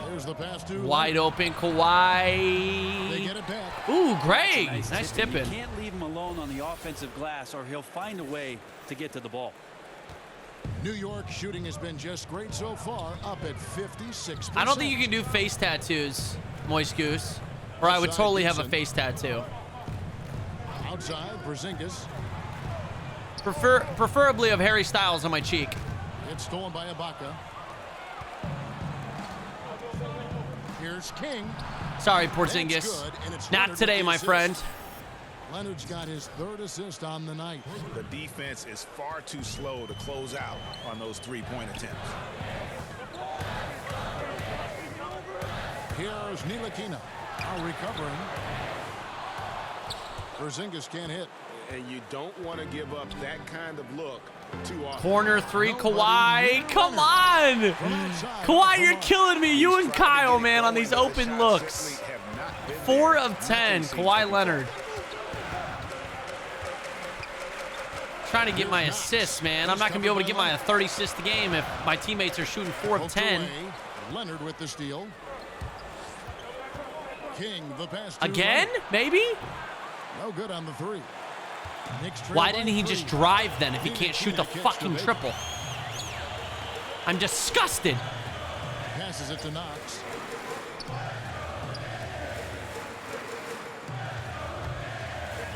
S6: There's the pass to
S1: Wide open,
S6: They
S1: Kawhi.
S6: get it back.
S1: Ooh, Greg.
S7: Nice
S1: Nice
S7: tip, and
S1: tipping.
S7: You can't leave him alone on the offensive glass or he'll find a way to get to the ball.
S6: New York shooting has been just great so far, up at 56%.
S1: I don't think you can do face tattoos, Moist Goose. Or I would totally have a face tattoo.
S6: Outside, Porzingis.
S1: Preferably of Harry Styles on my cheek.
S6: It's stolen by Ibaka. Here's King.
S1: Sorry,
S6: That's
S1: Porzingis.
S6: good, and it's
S1: Not
S6: Leonard
S1: today,
S6: with the
S1: my
S6: assist.
S1: friend.
S6: Leonard's got his 3rd assist on the night.
S8: The defense is far too slow to close out on those 3-point attempts.
S6: Here's Ntilikina. Now recovering. Porzingis can't hit.
S8: And you don't want to give up that kind of look too often.
S1: Corner 3, Kawhi. Come on.
S6: From outside,
S1: Kawhi, you're
S6: Kawhi.
S1: killing me. You and Kyle, man, on these open
S8: Shots
S1: looks.
S8: certainly have not been
S1: 4
S8: there.
S1: of 10,
S8: Nothing
S1: Kawhi
S8: seems
S1: Leonard. Trying to get my assists, man. I'm not going to be able to get my 30 assists a game if my teammates are shooting 4 of
S6: Poked
S1: 10.
S6: away. Leonard with the steal. King, the pass to
S1: Again?
S6: Leonard.
S1: Maybe?
S6: No good on the 3. Knicks trail
S1: Why
S6: by
S1: didn't he
S6: 3.
S1: just drive then if he can't shoot the
S6: Ntilikina gets
S1: fucking
S6: to
S1: triple? I'm disgusted.
S6: Passes it to Knox.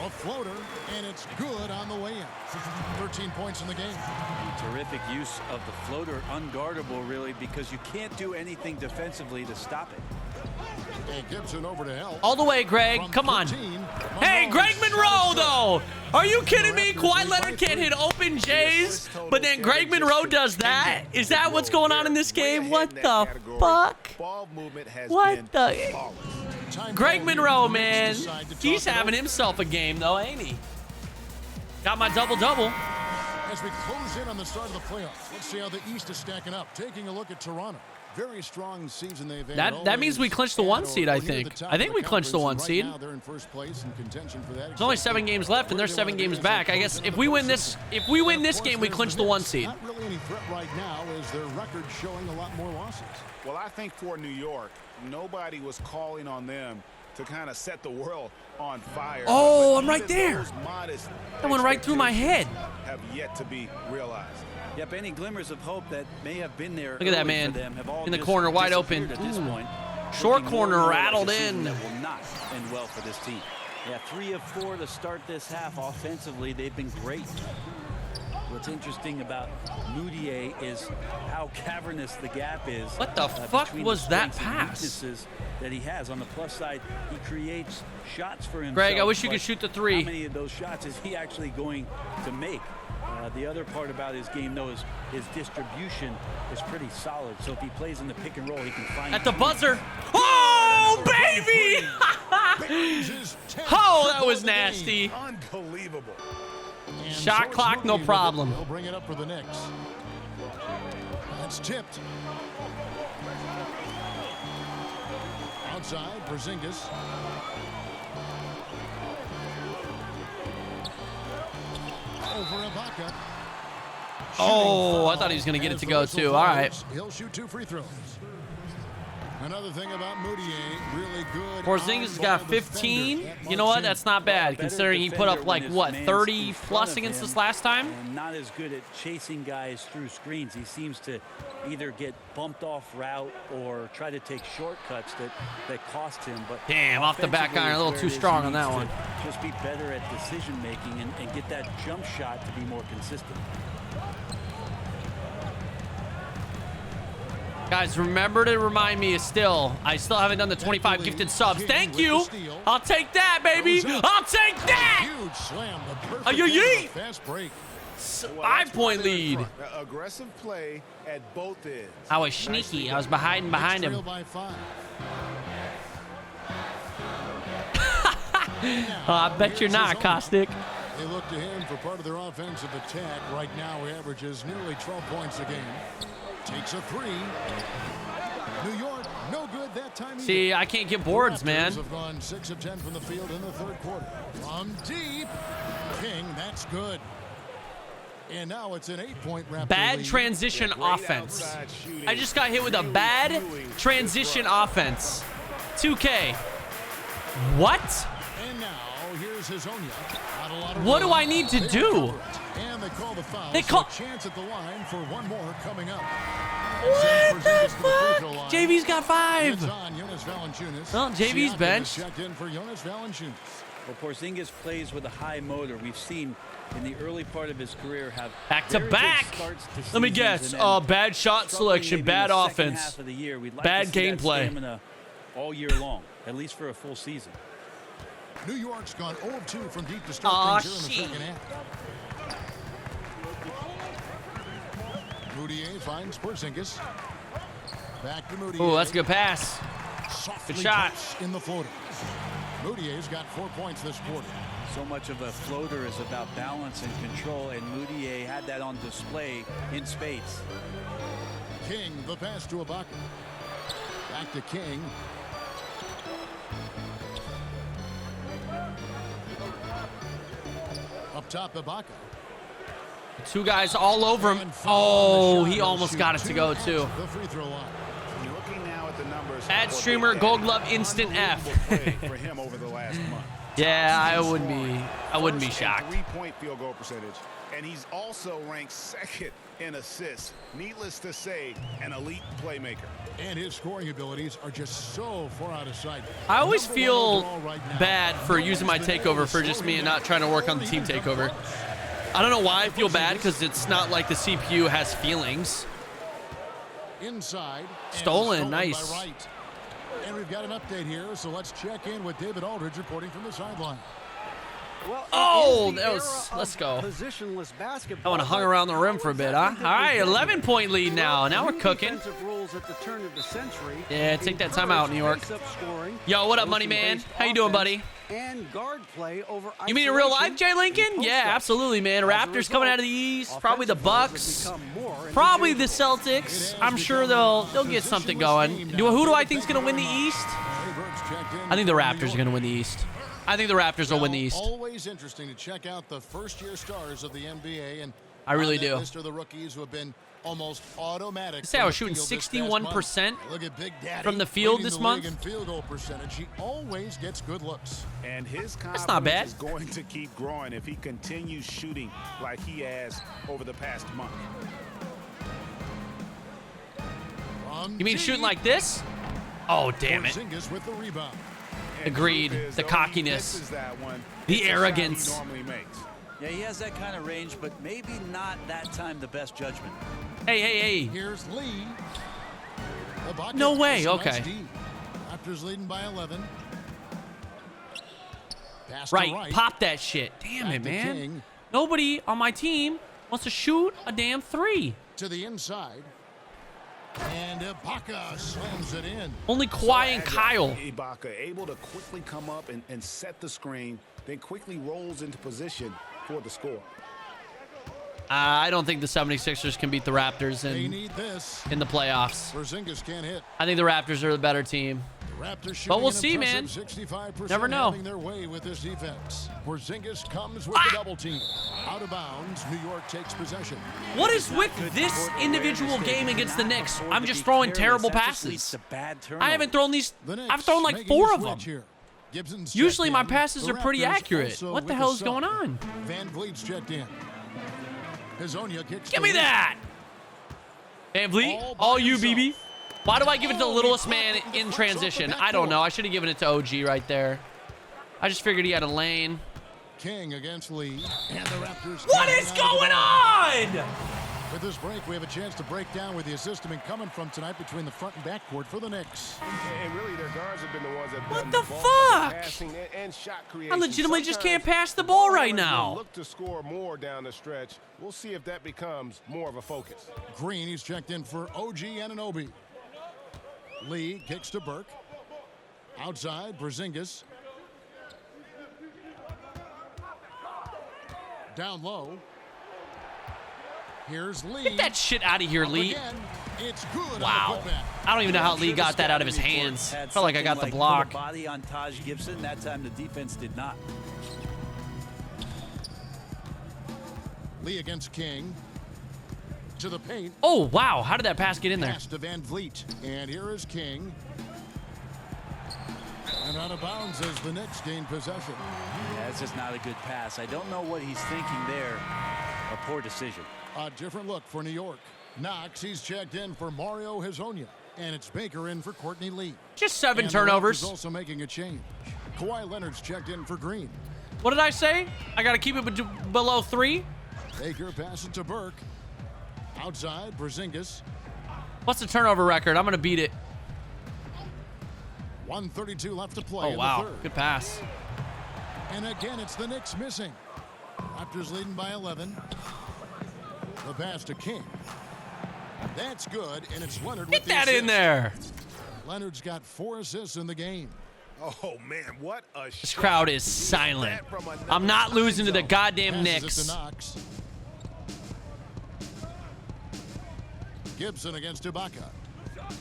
S6: A floater, and it's good on the way in. 13 points in the game.
S7: Terrific use of the floater, unguardable really, because you can't do anything defensively to stop it.
S6: And Gibson over to help.
S1: All the way, Greg.
S6: From
S1: Come on.
S6: 13,
S1: Hey,
S6: Monroe
S1: Greg
S6: shot
S1: Monroe,
S6: is good.
S1: though. Are you kidding me? Kawhi Leonard can't hit open J's, but then Greg Monroe does that? Is that what's going on in this game? What the fuck?
S8: Ball movement has
S1: What
S8: been
S1: the?
S8: flawless.
S6: Time
S1: Greg
S6: call
S1: Monroe,
S6: here.
S1: man.
S6: Knicks decide to
S1: He's
S6: talk it
S1: having
S6: over.
S1: himself a game, though, ain't he? Got my double-double.
S6: As we close in on the start of the playoffs, let's see how the East is stacking up. Taking a look at Toronto. Very strong season they've had.
S1: That means we clinched the 1 seed, I think. I think we clinched the 1 seed.
S6: Now they're in first place in contention for that.
S1: There's only 7 games left, and they're 7 games back. I guess if we win this game, we clinch the 1 seed.
S6: Not really any threat right now, as their record showing a lot more losses.
S8: Well, I think for New York, nobody was calling on them to kind of set the world on fire.
S1: Oh,
S8: But
S1: I'm right
S8: even
S1: there.
S8: those modest
S1: That went right through my head.
S8: have yet to be realized.
S7: Yep, any glimmers of hope that may have been there
S1: Look at that,
S7: early
S1: man.
S7: for them have all
S1: In the
S7: just
S1: corner, wide open.
S7: disappeared at this
S1: Ooh.
S7: point.
S1: Short
S7: looking more
S1: corner
S7: and more like a
S1: rattled
S7: season
S1: in.
S7: That will not end well for this team. Yeah, 3 of 4 to start this half. Offensively, they've been great. What's interesting about Moutier is how cavernous the gap is.
S1: What the fuck
S7: between
S1: was
S7: the
S1: that
S7: strengths and
S1: pass?
S7: weaknesses that he has. On the plus side, he creates shots for himself.
S1: Greg, I wish you
S7: but
S1: could shoot the 3.
S7: How many of those shots is he actually going to make? The other part about his game, though, is his distribution is pretty solid. So if he plays in the pick and roll, he can find
S1: At the buzzer. Oh, baby! Oh, that was nasty.
S8: Unbelievable.
S6: And
S1: Shot
S6: so it's
S1: clock, no
S6: Moody with it.
S1: problem.
S6: He'll bring it up for the Knicks. That's tipped. Outside, Porzingis. Over Ibaka.
S1: Oh, I thought he was going to get it to go, too. All right.
S6: He'll shoot 2 free throws. Another thing about Moutier, really good.
S1: Porzingis got 15. You know what? That's not bad, considering he put up, like, what, 30 plus against us last time?
S7: And not as good at chasing guys through screens. He seems to either get bumped off route or try to take shortcuts that cost him. But
S1: Damn, off the back iron, a little too strong on that one.
S7: Just be better at decision making and get that jump shot to be more consistent.
S1: Guys, remember to remind me I still haven't done the 25 gifted subs. Thank you. I'll take that, baby. I'll take that.
S6: Huge slam. The perfect
S1: Ay-yi-yi.
S6: fast break.
S1: 5-point lead.
S8: Aggressive play at both ends.
S1: I was sneaky. I was behind
S6: Trail
S1: him.
S6: by 5.
S1: I bet you're not, Caustic.
S6: They look to him for part of their offensive attack. Right now, he averages nearly 12 points a game. Takes a 3. New York, no good that time.
S1: See, I can't get boards, man.
S6: Have gone 6 of 10 from the field in the 3rd quarter. From deep, King, that's good. And now it's an 8-point Raptor
S1: Bad
S6: lead.
S1: transition offense. I just got hit with a bad transition offense. 2K. What?
S6: And now here's Hazonia.
S1: What do I need to do?
S6: And they call the foul.
S1: They call
S6: so a chance at the line for one more coming up.
S1: What the fuck? JV's got 5. Well, JV's benched.
S6: Checked in for Jonas Valanciunas.
S7: Well, Porzingis plays with a high motor. We've seen in the early part of his career have
S1: back to
S7: very
S1: back.
S7: good starts to
S1: Let me
S7: seasons
S1: guess.
S7: and then
S1: Bad shot selection,
S7: struggling
S1: bad
S7: maybe in the second
S1: offense,
S7: half of the year. We'd like
S1: bad
S7: to see that
S1: gameplay.
S7: stamina all year long, at least for a full season.
S6: New York's gone 0-2 from deep to start things here in the
S1: shit.
S6: second half. Moutier finds Porzingis. Back to Moutier.
S1: Oh, that's a good pass.
S6: Softly
S1: Good shot.
S6: touched in the floater. Moutier's got 4 points this quarter.
S7: So much of a floater is about balance and control, and Moutier had that on display in spades.
S6: King, the pass to Ibaka. Back to King. Up top, Ibaka.
S1: 2 guys all over him. Oh, he almost got it to go, too.
S6: The free throw line.
S8: Looking now at the numbers.
S1: Ad streamer, GoldGlove, instant F.
S8: For him over the last month.
S1: Yeah, I wouldn't be shocked.
S8: 3-point field goal percentage. And he's also ranked 2nd in assists. Needless to say, an elite playmaker.
S6: And his scoring abilities are just so far out of sight.
S1: I always
S6: Number
S1: feel
S6: 1 overall right now.
S1: bad for using my takeover for just me and not trying to work on the team takeover. I don't know why I feel bad, because it's not like the CPU has feelings.
S6: Inside.
S1: Stolen,
S6: by
S1: nice.
S6: Wright. And we've got an update here, so let's check in with David Aldridge reporting from the sideline.
S9: Well,
S1: Oh, that was, let's go.
S9: Positionless
S1: I
S9: basketball.
S1: want to hung around the rim for a bit, huh? All right, 11-point lead now. Now we're cooking.
S9: Defensive rules at the turn of the century.
S1: Yeah, take that timeout, New York.
S9: Face-up scoring,
S1: Yo, what up, money man? How you doing, buddy?
S9: and guard play over
S1: You mean in real life,
S9: isolation
S1: Jay Lincoln?
S9: and
S1: Yeah,
S9: post-ups.
S1: absolutely, man.
S9: As a
S1: Raptors coming out of the
S9: result,
S1: East. Probably the
S9: offensive rules have
S1: Bucks.
S9: become more
S1: Probably the
S9: interchangeable.
S1: Celtics. I'm sure they'll get something going. Who do I think is going to win the East? I think the Raptors are going to win the East. I think the Raptors will win the East.
S6: Always interesting to check out the first-year stars of the NBA, and
S1: I really
S6: on that
S1: do.
S6: list are the rookies who have been almost automatic.
S1: Say I
S6: from
S1: was
S6: the
S1: shooting
S6: field this past month.
S1: 61%
S6: Look at Big Daddy
S1: from the field
S6: leading
S1: this
S6: the
S1: month.
S6: league in field goal percentage. He always gets good looks.
S8: And his confidence
S1: not bad.
S8: is going to keep growing if he continues shooting like he has over the past month.
S6: From
S1: You mean
S6: deep,
S1: shooting like this? Oh, damn it.
S6: Porzingis with the rebound.
S1: Agreed. The cockiness. The arrogance.
S7: Yeah, he has that kind of range, but maybe not that time the best judgment.
S1: Hey.
S6: Here's Lee.
S1: No way. Okay.
S6: Raptors leading by 11. Pass to
S1: Right. Pop that shit. Damn
S6: Back
S1: it,
S6: to
S1: man.
S6: King.
S1: Nobody on my team wants to shoot a damn three.
S6: To the inside. And Ibaka slams it in.
S1: Only Kawhi and Kyle.
S8: Ibaka able to quickly come up and set the screen, then quickly rolls into position for the score.
S1: I don't think the 76ers can beat the Raptors
S6: They need this.
S1: in the playoffs.
S6: Porzingis can't hit.
S1: I think the Raptors are the better team.
S6: The Raptors
S1: But we'll
S6: shooting
S1: see,
S6: an
S1: man.
S6: impressive 65%
S1: Never know.
S6: having their way with this defense. Porzingis comes with the double team. Out of bounds, New York takes possession.
S1: What is with this individual game against the Knicks? I'm just throwing terrible passes. I haven't thrown these.
S6: The Knicks
S1: I've thrown like
S6: making
S1: 4
S6: a
S1: of them.
S6: switch here. Gibson's
S1: Usually
S6: checked
S1: my
S6: in.
S1: passes
S6: The
S1: are pretty
S6: Raptors
S1: accurate.
S6: also
S1: What the
S6: with
S1: hell
S6: a
S1: is going
S6: sub.
S1: on?
S6: Van Vliet's checked in. Hazonia kicks
S1: Give
S6: to
S1: me
S6: Lee.
S1: that. Van Vliet, all you, BB. Why do I give it to the littlest man in transition? I don't know. I should have given it to OG right there. I just figured he had a lane.
S6: King against Lee. And the Raptors.
S1: What is going on?
S6: With this break, we have a chance to break down where the assist have been coming from tonight between the front and back court for the Knicks.
S10: And really, their guards have been the ones that have
S1: What
S10: done
S1: the
S10: bulk of the
S1: fuck?
S10: passing and shot
S1: I
S10: creation.
S1: legitimately just can't
S10: Sometimes
S1: pass the ball right
S10: Warriors will
S1: now.
S10: Look to score more down the stretch. We'll see if that becomes more of a focus.
S6: Green, he's checked in for OG Anunoby. Lee kicks to Burke. Outside, Porzingis. Down low. Here's Lee.
S1: Get that shit out of here, Lee.
S6: Again, it's good.
S1: Wow. I don't even know how Lee got that out of his hands. Felt like I got the block.
S7: Body on Taj Gibson. That time the defense did not.
S6: Lee against King. To the paint.
S1: Oh, wow. How did that pass get in there?
S6: Pass to Van Vliet. And here is King. And out of bounds as the Knicks gain possession.
S7: Yeah, it's just not a good pass. I don't know what he's thinking there. A poor decision.
S6: A different look for New York. Knox, he's checked in for Mario Hazonia. And it's Baker in for Courtney Lee.
S1: Just 7
S6: and
S1: turnovers.
S6: The Raptors also making a change. Kawhi Leonard's checked in for Green.
S1: What did I say? I got to keep it below 3?
S6: Baker passes to Burke. Outside, Porzingis.
S1: What's the turnover record? I'm going to beat it.
S6: 1:32 left to play
S1: Oh,
S6: in
S1: wow.
S6: the third.
S1: Good pass.
S6: And again, it's the Knicks missing. Raptors leading by 11. The pass to King. That's good, and it's Leonard
S1: Get
S6: with the
S1: that
S6: assist.
S1: in there.
S6: Leonard's got 4 assists in the game.
S10: Oh, man, what a
S1: This
S10: shot.
S1: crowd is silent. I'm not losing to the goddamn
S6: Passes it
S1: Knicks.
S6: to Knox. Gibson against Ibaka.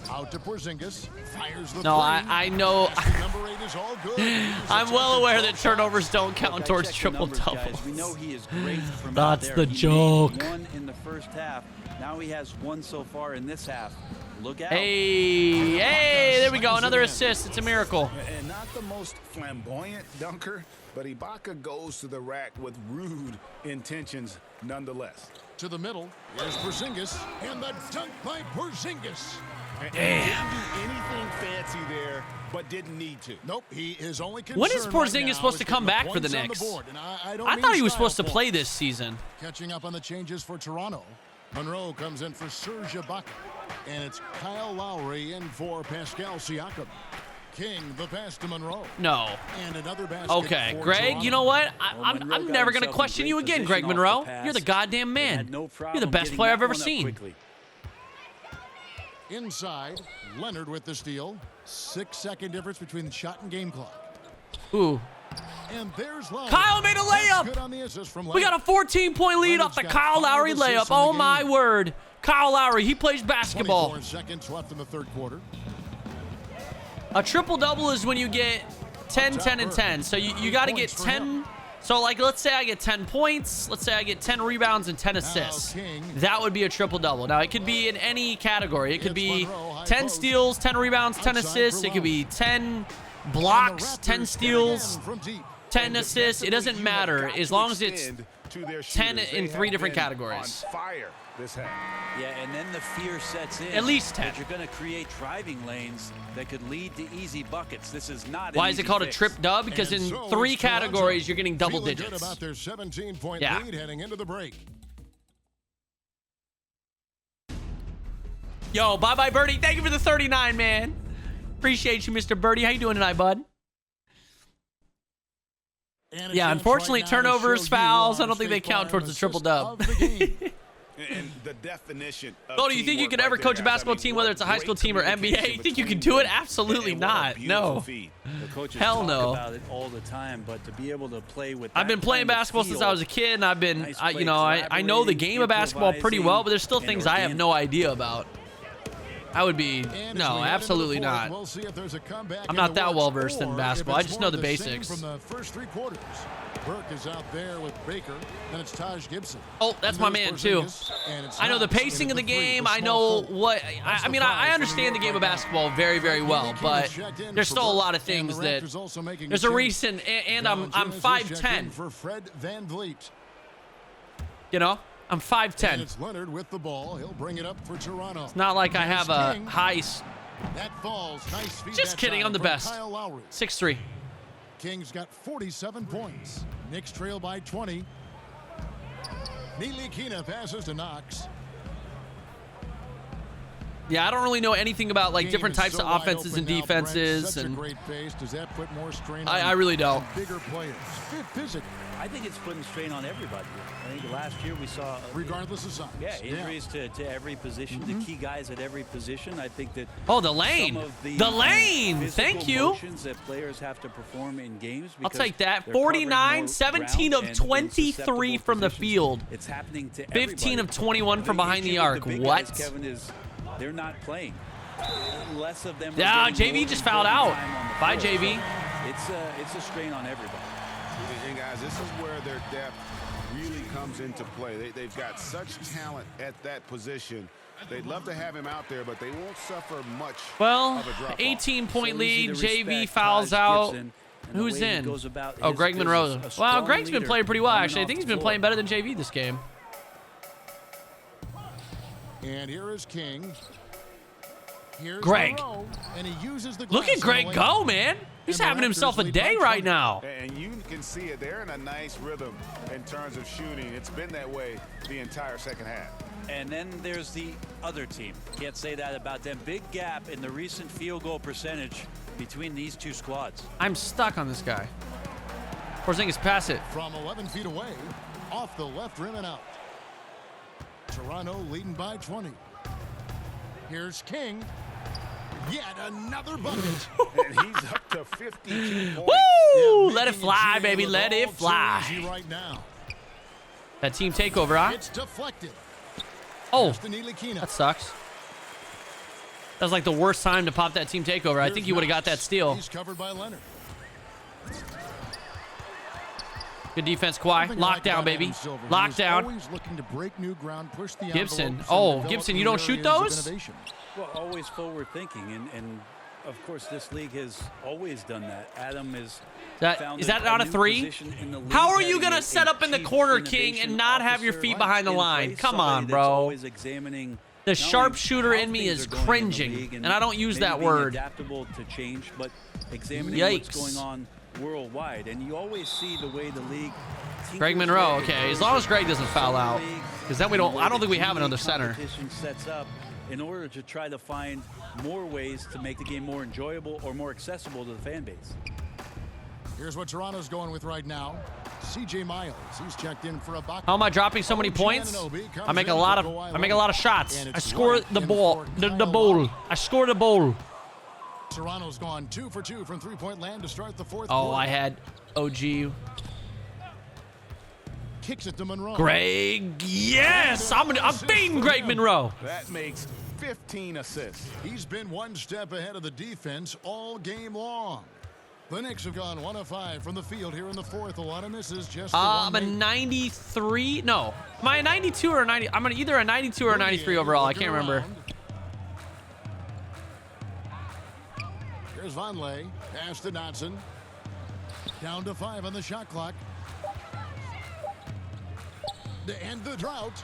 S6: Out to Porzingis. Fires the
S1: No,
S6: three.
S1: I know.
S6: Number 8 is all good.
S1: I'm well aware that turnovers don't count
S7: Look, I
S1: towards
S7: checked the
S1: triple
S7: numbers,
S1: doubles.
S7: guys. We know he is great from
S1: That's
S7: out there.
S1: the
S7: He
S1: joke.
S7: made 1 in the first half. Now he has 1 so far in this half. Look out.
S1: Hey, there we go. Another assist. It's a miracle.
S8: And not the most flamboyant dunker, but Ibaka goes to the rack with rude intentions nonetheless.
S6: To the middle. Here's Porzingis. And the dunk by Porzingis.
S8: Didn't do anything fancy there, but didn't need to.
S6: Nope, he is only concerned
S1: When is
S6: right
S1: Porzingis
S6: now
S1: supposed to
S6: is
S1: come
S6: getting
S1: back for the
S6: points on
S1: Knicks?
S6: board. And I don't
S1: I
S6: mean
S1: thought he was
S6: style
S1: supposed to
S6: points.
S1: play this season.
S6: Catching up on the changes for Toronto. Monroe comes in for Serge Ibaka. And it's Kyle Lowry in for Pascal Siakam. King, the pass to Monroe.
S1: No.
S6: And another basket
S1: Okay,
S6: for
S1: Greg,
S6: Toronto.
S1: you know what?
S7: Well, Monroe
S1: I'm
S7: got
S1: never going to
S7: himself in
S1: question
S7: great
S1: you again,
S7: position
S1: Greg
S7: off the
S1: Monroe.
S7: pass.
S1: You're the goddamn
S7: They
S1: man.
S7: had no
S1: You're the
S7: problem
S1: best
S7: getting
S1: player I've
S7: that
S1: ever
S7: one up
S1: seen.
S7: quickly.
S6: Inside, Leonard with the steal. 6-second difference between the shot and game clock.
S1: Ooh.
S6: And there's Lowry.
S1: Kyle made a layup.
S6: Good on the assist from
S1: We got a 14-point lead off the
S6: Leonard's got
S1: Kyle
S6: 5
S1: Lowry
S6: assists
S1: layup.
S6: in the
S1: Oh,
S6: game.
S1: my word. Kyle Lowry, he plays basketball.
S6: 24 seconds left in the third quarter.
S1: A triple-double is when you get 10, 10, and 10. So you got to get 10. So, like, let's say I get 10 points. Let's say I get 10 rebounds and 10 assists. That would be a triple-double. Now, it could be in any category. It could be 10 steals, 10 rebounds, 10 assists. It could be 10 blocks, 10 steals, 10 assists. It doesn't matter as long as it's 10 in 3 different categories.
S8: On fire
S10: this half.
S7: Yeah, and then the fear sets in.
S1: At least 10.
S7: That you're going to create driving lanes that could lead to easy buckets. This is not.
S1: Why is it called a trip dub? Because in 3 categories, you're getting double
S6: Feeling
S1: digits.
S6: good about their 17-point
S1: Yeah.
S6: lead heading into the break.
S1: Yo, bye-bye, Birdie. Thank you for the 39, man. Appreciate you, Mr. Birdie. How you doing tonight, bud? Yeah, unfortunately, turnovers, fouls, I don't think they count towards the triple dub.
S8: And the definition of
S1: Oh, do you think you could ever coach a basketball team, whether it's a high school team or NBA? You think you can do it? Absolutely not. No.
S7: The coaches
S1: Hell
S7: talk
S1: no.
S7: about it all the time, but to be able to play with
S1: I've been
S7: that
S1: playing
S7: kind of
S1: basketball since
S7: feel,
S1: I was a kid, and I've been,
S7: nice
S1: I
S7: play,
S1: know the game of basketball pretty well, but there's still
S7: collaborating
S1: things I have
S7: and
S1: no idea about. I would be,
S6: And
S1: no,
S6: as we head
S1: absolutely
S6: into the fourth,
S1: not.
S6: We'll see if there's a comeback
S1: I'm
S6: in
S1: not
S6: the
S1: that
S6: works,
S1: well versed in
S6: or
S1: basketball.
S6: if
S1: I
S6: it's
S1: just
S6: more
S1: know
S6: of
S1: the
S6: same
S1: basics.
S6: From the first 3 quarters. Burke is out there with Baker. Then it's Taj Gibson.
S1: Oh, that's my man, too. I know the pacing of the game. I know what, I mean, I understand the game of basketball very, very well, but there's still a lot of things that, there's a reason, and I'm 5'10".
S6: For Fred VanVleet.
S1: You know, I'm
S6: And
S1: 5'10".
S6: it's Leonard with the ball. He'll bring it up for Toronto.
S1: It's not like I have a high,
S6: That falls. Nice feed
S1: just
S6: that
S1: kidding,
S6: time
S1: I'm the
S6: from
S1: best.
S6: Kyle Lowry.
S1: 6'3".
S6: Kings got 47 points. Knicks trail by 20. Ntilikina passes to Knox.
S1: Yeah, I don't really know anything about like
S6: Game
S1: different
S6: is
S1: types
S6: so
S1: of
S6: wide
S1: offenses
S6: open
S1: and
S6: now, Brent.
S1: defenses,
S6: Such a
S1: and
S6: great pace. Does that put more strain on
S1: I really don't.
S6: bigger players? Physically,
S7: I think it's putting strain on everybody. I think last year we saw
S6: regardless of size.
S7: Yeah, injuries to every position, the key guys at every position. I think that
S1: oh, the lane,
S7: some of
S1: the lane.
S7: physical
S1: Thank you.
S7: motions that players have to perform in games.
S1: I'll
S7: because
S1: take that.
S7: they're covering
S1: 49,
S7: more
S1: 17
S7: ground
S1: of
S7: and
S1: 23
S7: susceptible
S1: from the
S7: positions.
S1: field.
S7: It's happening to
S1: 15 of
S7: everybody.
S1: 21 from
S7: The
S1: behind the
S7: issue with
S1: arc.
S7: big
S1: What?
S7: guys, Kevin, is they're not playing. Less of them. are
S1: Yeah,
S7: getting
S1: JV
S7: more
S1: just fouled
S7: important
S1: out.
S7: time on the
S1: Bye,
S7: floor.
S1: JV.
S7: So it's a strain on everybody.
S8: And guys, this is where their depth really comes into play. They've got such talent at that position. They'd love to have him out there, but they won't suffer much
S1: Well,
S8: of a drop-off.
S1: 18-point lead.
S7: easy to
S1: JV
S7: respect
S1: fouls
S7: Taj
S1: out.
S7: Gibson and the
S1: Who's
S7: way he
S1: in?
S7: goes about
S1: Oh,
S7: his
S1: Greg
S7: business.
S1: Monroe.
S7: A
S1: Well,
S7: strong
S1: Greg's been
S7: leader
S1: playing pretty well,
S7: coming
S1: actually. I
S7: off
S1: think he's
S7: the
S1: been
S7: floor.
S1: playing better than JV this game.
S6: And here is King. Here's
S1: Greg.
S6: Monroe, and he uses the
S1: Look
S6: glass
S1: at Greg
S6: on the
S1: go,
S6: lane.
S1: man. He's
S6: And the
S1: having himself
S6: Raptors
S1: a
S6: lead
S1: day
S6: by
S1: right
S6: 20.
S1: now.
S8: And you can see it. They're in a nice rhythm in terms of shooting. It's been that way the entire second half.
S7: And then there's the other team. Can't say that about them. Big gap in the recent field goal percentage between these two squads.
S1: I'm stuck on this guy. Porzingis, pass it.
S6: From 11 feet away, off the left rim and out. Toronto leading by 20. Here's King. Yet another bucket.
S8: And he's up to 52 points.
S1: Woo!
S6: Yeah,
S1: Let it
S6: making
S1: fly,
S6: jail
S1: baby.
S6: with
S1: Let
S6: all
S1: it
S6: too
S1: fly.
S6: easy right now.
S1: That team takeover, huh?
S6: It's deflected.
S1: Oh,
S6: Pass to Ntilikina.
S1: that sucks. That was like the worst time to pop that team takeover. I think you would have got that steal.
S6: He's covered by Leonard.
S1: Good defense, Kawhi.
S6: Something I like
S1: Lockdown,
S6: about
S1: baby.
S6: Adam Silver, he is
S1: Lockdown.
S6: always looking to break new ground, push the
S1: Gibson.
S6: envelope,
S1: Oh,
S6: develop
S1: Gibson, you
S6: new
S1: don't shoot
S6: areas of
S1: those?
S6: innovation.
S7: Well, always forward thinking, and of course this league has always done that. Adam is
S1: Is that not a three? How are you going to set up in the corner, King, and not have your feet behind the line? Come on, bro. The sharpshooter in me is cringing, and I don't use that word.
S7: Adaptable to change, but examining
S1: Yikes.
S7: what's going on worldwide, and you always see the way the league.
S1: Greg Monroe, okay. As long as Greg doesn't foul out, because then we don't. I don't think we have another center.
S7: Competition sets up in order to try to find more ways to make the game more enjoyable or more accessible to the fan base.
S6: Here's what Toronto's going with right now. CJ Miles, he's checked in for a bucket.
S1: How am I dropping so many points? I make a lot of shots. I score the ball. The ball. I score the ball.
S6: Toronto's gone 2 for 2 from three-point land to start the fourth
S1: Oh,
S6: quarter.
S1: I had OG.
S6: Kicks it to Monroe.
S1: Greg, yes! I'm beating Greg Monroe.
S10: That makes 15 assists.
S6: He's been one step ahead of the defense all game long. The Knicks have gone 1 of 5 from the field here in the fourth. A lot of misses, just the
S1: I'm a
S6: one.
S1: 93. No. Am I a 92 or a 90? I'm either a 92 or a 93 overall. I can't remember.
S6: Here's Vonleh. Pass to Dotson. Down to 5 on the shot clock. To end the drought.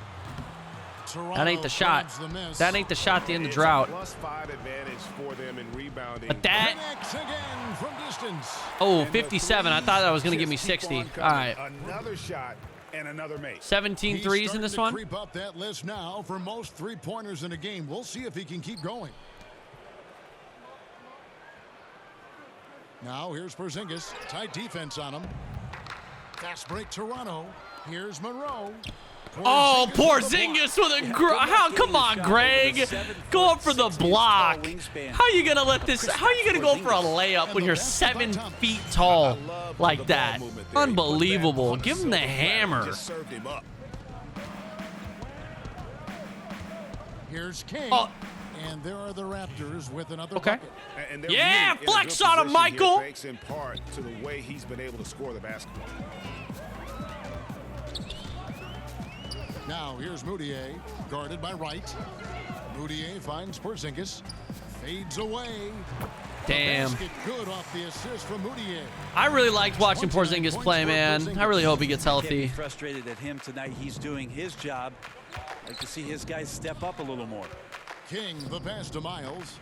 S1: That ain't the shot. That ain't the shot to end the drought.
S10: +5 advantage for them in rebounding.
S1: But that...
S6: Connects again from distance.
S1: Oh, 57. I thought that was going to give me 60. All right.
S10: Another shot and another make.
S1: 17
S6: He's
S1: threes in this
S6: starting
S1: one.
S6: to creep up that list now for most three-pointers in a game. We'll see if he can keep going. Now here's Porzingis. Tight defense on him. Fast break Toronto. Here's Monroe.
S1: Oh, Porzingis with a... How? Come on, Greg. Go up for the block. How you going to let this... How you going to go for a layup when you're 7 feet tall like that? Unbelievable. Give him the hammer.
S10: Just served him up.
S6: Here's King.
S1: Oh.
S6: And there are the Raptors with another
S1: Okay.
S6: bucket.
S10: And they're
S1: Yeah,
S10: really in a
S1: flex
S10: good
S1: on him,
S10: position here,
S1: Michael.
S10: Thanks in part to the way he's been able to score the basketball.
S6: Now here's Moutier, guarded by Wright. Moutier finds Porzingis, fades away.
S1: Damn.
S6: Basket good off the assist from Moutier.
S1: I really liked watching Porzingis play, man. I really hope he gets
S7: Can't be
S1: healthy.
S7: frustrated at him tonight. He's doing his job. Like to see his guys step up a little more.
S6: King, the pass to Miles.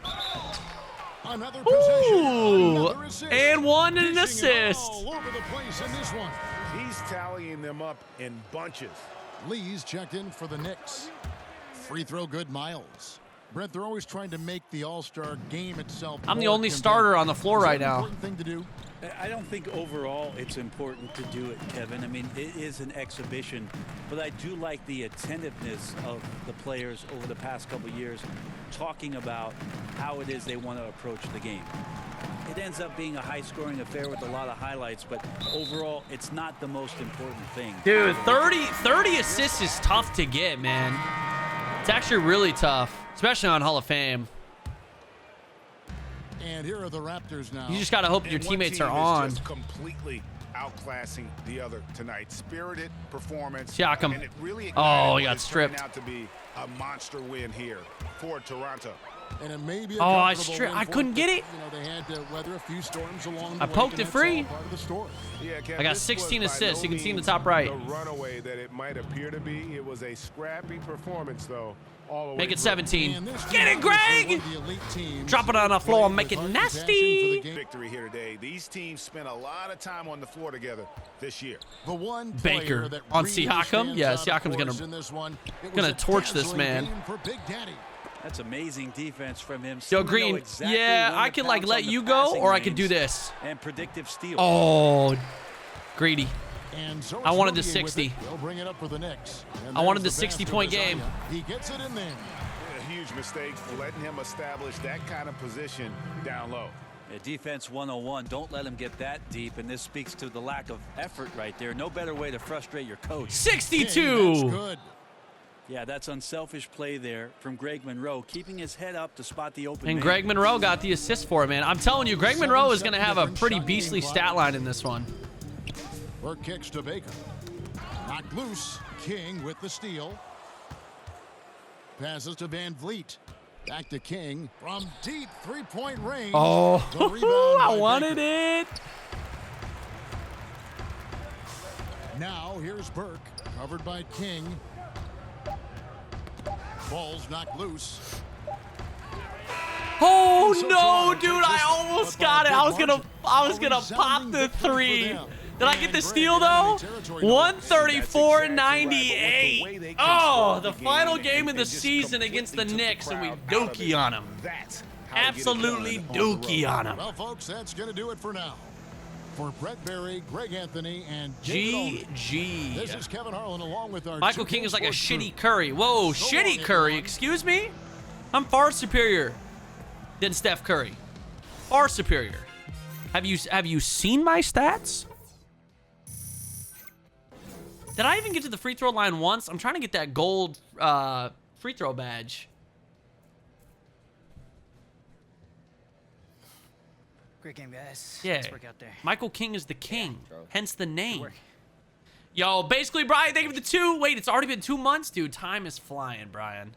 S6: Another possession.
S1: Ooh,
S6: Another assist.
S1: and one and an
S6: Dishing it
S1: assist.
S6: all over the place in this one.
S10: He's tallying them up in bunches.
S6: Lee's checked in for the Knicks. Free throw good, Miles. Brent, they're always trying to make the All-Star game itself.
S1: I'm the
S6: more
S1: only
S6: competitive.
S1: starter on the floor
S6: Is that
S1: right
S6: an
S1: now.
S6: important thing to do?
S7: I don't think overall it's important to do it, Kevin. I mean, it is an exhibition, but I do like the attentiveness of the players over the past couple of years talking about how it is they want to approach the game. It ends up being a high-scoring affair with a lot of highlights, but overall, it's not the most important thing.
S1: Dude, 30 assists is tough to get, man. It's actually really tough, especially on Hall of Fame.
S6: And here are the Raptors now.
S1: You just got to hope your
S10: And one
S1: teammates
S10: team
S1: are
S10: is
S1: on.
S10: just completely outclassing the other tonight. Spirited performance.
S1: Siakam.
S10: And it really
S1: Oh, he
S10: ignited
S1: got
S10: what is
S1: stripped.
S10: turning out to be a monster win here for Toronto.
S6: And it may be a
S1: Oh,
S6: comfortable win
S1: I
S6: for
S1: couldn't
S6: them,
S1: get
S6: but,
S1: it.
S6: You know, they had to weather a few storms along the
S1: I
S6: way,
S1: poked
S6: and
S1: it
S6: that's
S1: free.
S6: all part of the story.
S10: Yeah, Kev,
S1: I got
S10: this
S1: 16
S10: was by
S1: assists.
S10: no
S1: You can see in the
S10: means
S1: top right.
S10: The runaway that it might appear to be. It was a scrappy performance, though. All the way
S1: Make it
S10: through.
S1: 17.
S6: And this
S1: Get
S6: team
S1: it,
S6: is
S1: Greg!
S6: one of the elite teams.
S1: Drop it on the floor and
S6: Playing
S1: make it
S6: with heart and passion for
S1: nasty.
S6: the game.
S10: Victory here today. These teams spent a lot of time on the floor together this year.
S6: The one
S1: Baker
S6: player that
S1: on
S6: really
S1: Siakam?
S6: stands
S1: Yeah,
S6: out, of
S1: Siakam's
S6: course,
S1: gonna-
S6: in this one. It
S1: gonna
S6: was a
S1: torch this
S6: dazzling
S1: man.
S6: game for Big Daddy.
S7: That's amazing defense from him.
S1: Yo,
S7: Seemed to know
S1: Green,
S7: exactly
S1: yeah,
S7: when
S1: I
S7: to
S1: could, like,
S7: pounce
S1: let
S7: on the
S1: you go,
S7: passing
S1: or I could do
S7: lanes
S1: this.
S7: And predictive steal.
S1: Oh, greedy.
S6: And so
S1: I
S6: it's
S1: wanted the
S6: Moutier with
S1: 60.
S6: it. They'll bring it up for the Knicks. And
S1: I wanted
S6: there's
S1: the
S6: pass to
S1: 60-point game.
S6: Isaiah. He gets it in there.
S10: A huge mistake letting him establish that kind of position down low.
S7: Yeah, defense 101. Don't let him get that deep, and this speaks to the lack of effort right there. No better way to frustrate your coach.
S1: 62.
S6: That's good.
S7: Yeah, that's unselfish play there from Greg Monroe, keeping his head up to spot the open
S1: And
S7: man.
S1: Greg Monroe got the assist for it, man. I'm telling you, Greg Monroe is going to have a pretty beastly stat line in this one.
S6: Burke kicks to Baker. Knocked loose. King with the steal. Passes to Van Vliet. Back to King from deep three-point range.
S1: Oh,
S6: The rebound
S1: I
S6: by
S1: wanted
S6: Baker.
S1: it.
S6: Now here's Burke, covered by King. Ball's knocked loose.
S1: Oh
S6: So
S1: no,
S6: Toronto
S1: dude!
S6: takes
S1: I
S6: this,
S1: almost
S6: but by
S1: got it.
S6: a
S1: I
S6: big
S1: was gonna
S6: margin.
S1: pop
S6: Resounding
S1: the
S6: victory for
S1: three.
S6: them.
S1: Did I get the
S6: And
S1: steal
S6: Greg
S1: though?
S6: enemy territory now.
S1: 134-98. Oh, the
S10: game
S1: final
S10: and-
S1: game of the
S10: and just
S1: season against the
S10: completely took
S1: Knicks, and we
S10: crowd out of
S1: dookie
S10: it.
S1: on them.
S10: That's how to get it done
S1: Absolutely
S10: on the
S1: dookie
S10: road.
S1: on them.
S6: Well, folks, that's going to do it for now. For Brett Berry, Greg Anthony, and David Aldridge. This is
S1: GG.
S6: Kevin Harlan along with our
S1: Michael
S6: 2K
S1: King is like a
S6: Sports
S1: shitty
S6: crew.
S1: Curry. Whoa,
S6: So
S1: shitty
S6: long,
S1: Curry.
S6: everyone.
S1: Excuse me? I'm far superior than Steph Curry. Far superior. Have you seen my stats? Did I even get to the free throw line once? I'm trying to get that gold free throw badge.
S11: Great game, guys.
S1: Yeah.
S11: Nice work out there.
S1: Michael King is the king, hence the name.
S11: work.
S1: Yo, basically, Brian, thank you for the 2. Wait, it's already been 2 months? Dude, time is flying, Brian.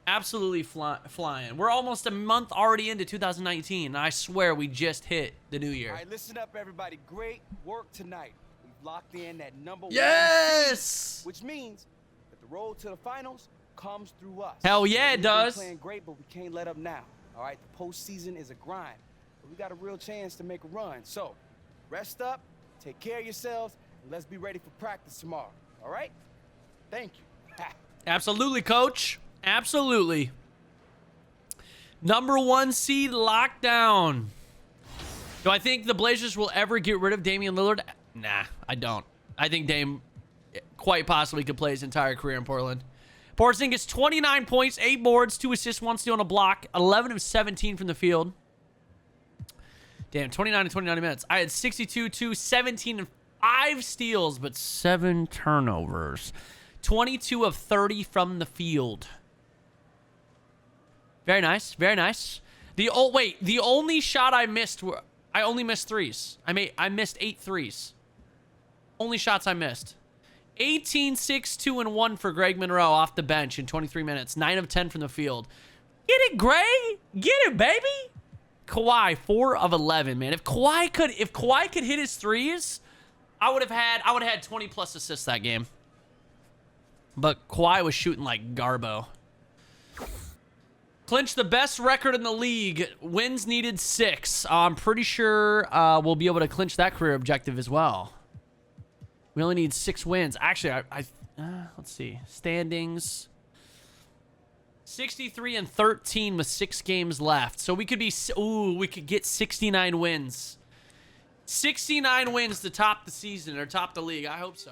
S1: Absolutely flying. We're almost a month already into 2019, and I swear we just hit the new year.
S12: All right, listen up, everybody. Great work tonight. We've locked in that #1
S1: Yes!
S12: seed, which means that the road to the finals comes through us.
S1: Hell yeah, it
S12: We've been
S1: does.
S12: playing great, but we can't let up now. All right, the postseason is a grind, but we got a real chance to make a run. So, rest up, take care of yourselves, and let's be ready for practice tomorrow. All right? Thank you.
S1: Absolutely, coach. Absolutely. Number 1 seed lockdown. Do I think the Blazers will ever get rid of Damian Lillard? Nah, I don't. I think Dame quite possibly could play his entire career in Portland. Porzingis, 29 points, 8 boards, 2 assists, 1 steal, and a block. 11 of 17 from the field. Damn, 29 and 29 minutes. I had 62, 2, 17, and 5 steals, but 7 turnovers. 22 of 30 from the field. Very nice, very nice. The only shot I missed were I only missed threes. I missed 8 threes. Only shots I missed. 18, 6, 2, and 1 for Greg Monroe off the bench in 23 minutes. 9 of 10 from the field. Get it, Greg. Get it, baby. Kawhi, 4 of 11, man. If Kawhi could hit his threes, I would have had 20 plus assists that game. But Kawhi was shooting like Garbo. Clinch the best record in the league. Wins needed 6. I'm pretty sure we'll be able to clinch that career objective as well. We only need 6 wins. Actually, let's see. Standings. 63 and 13 with 6 games left. So we could be, we could get 69 wins. 69 wins to top the season or top the league. I hope so.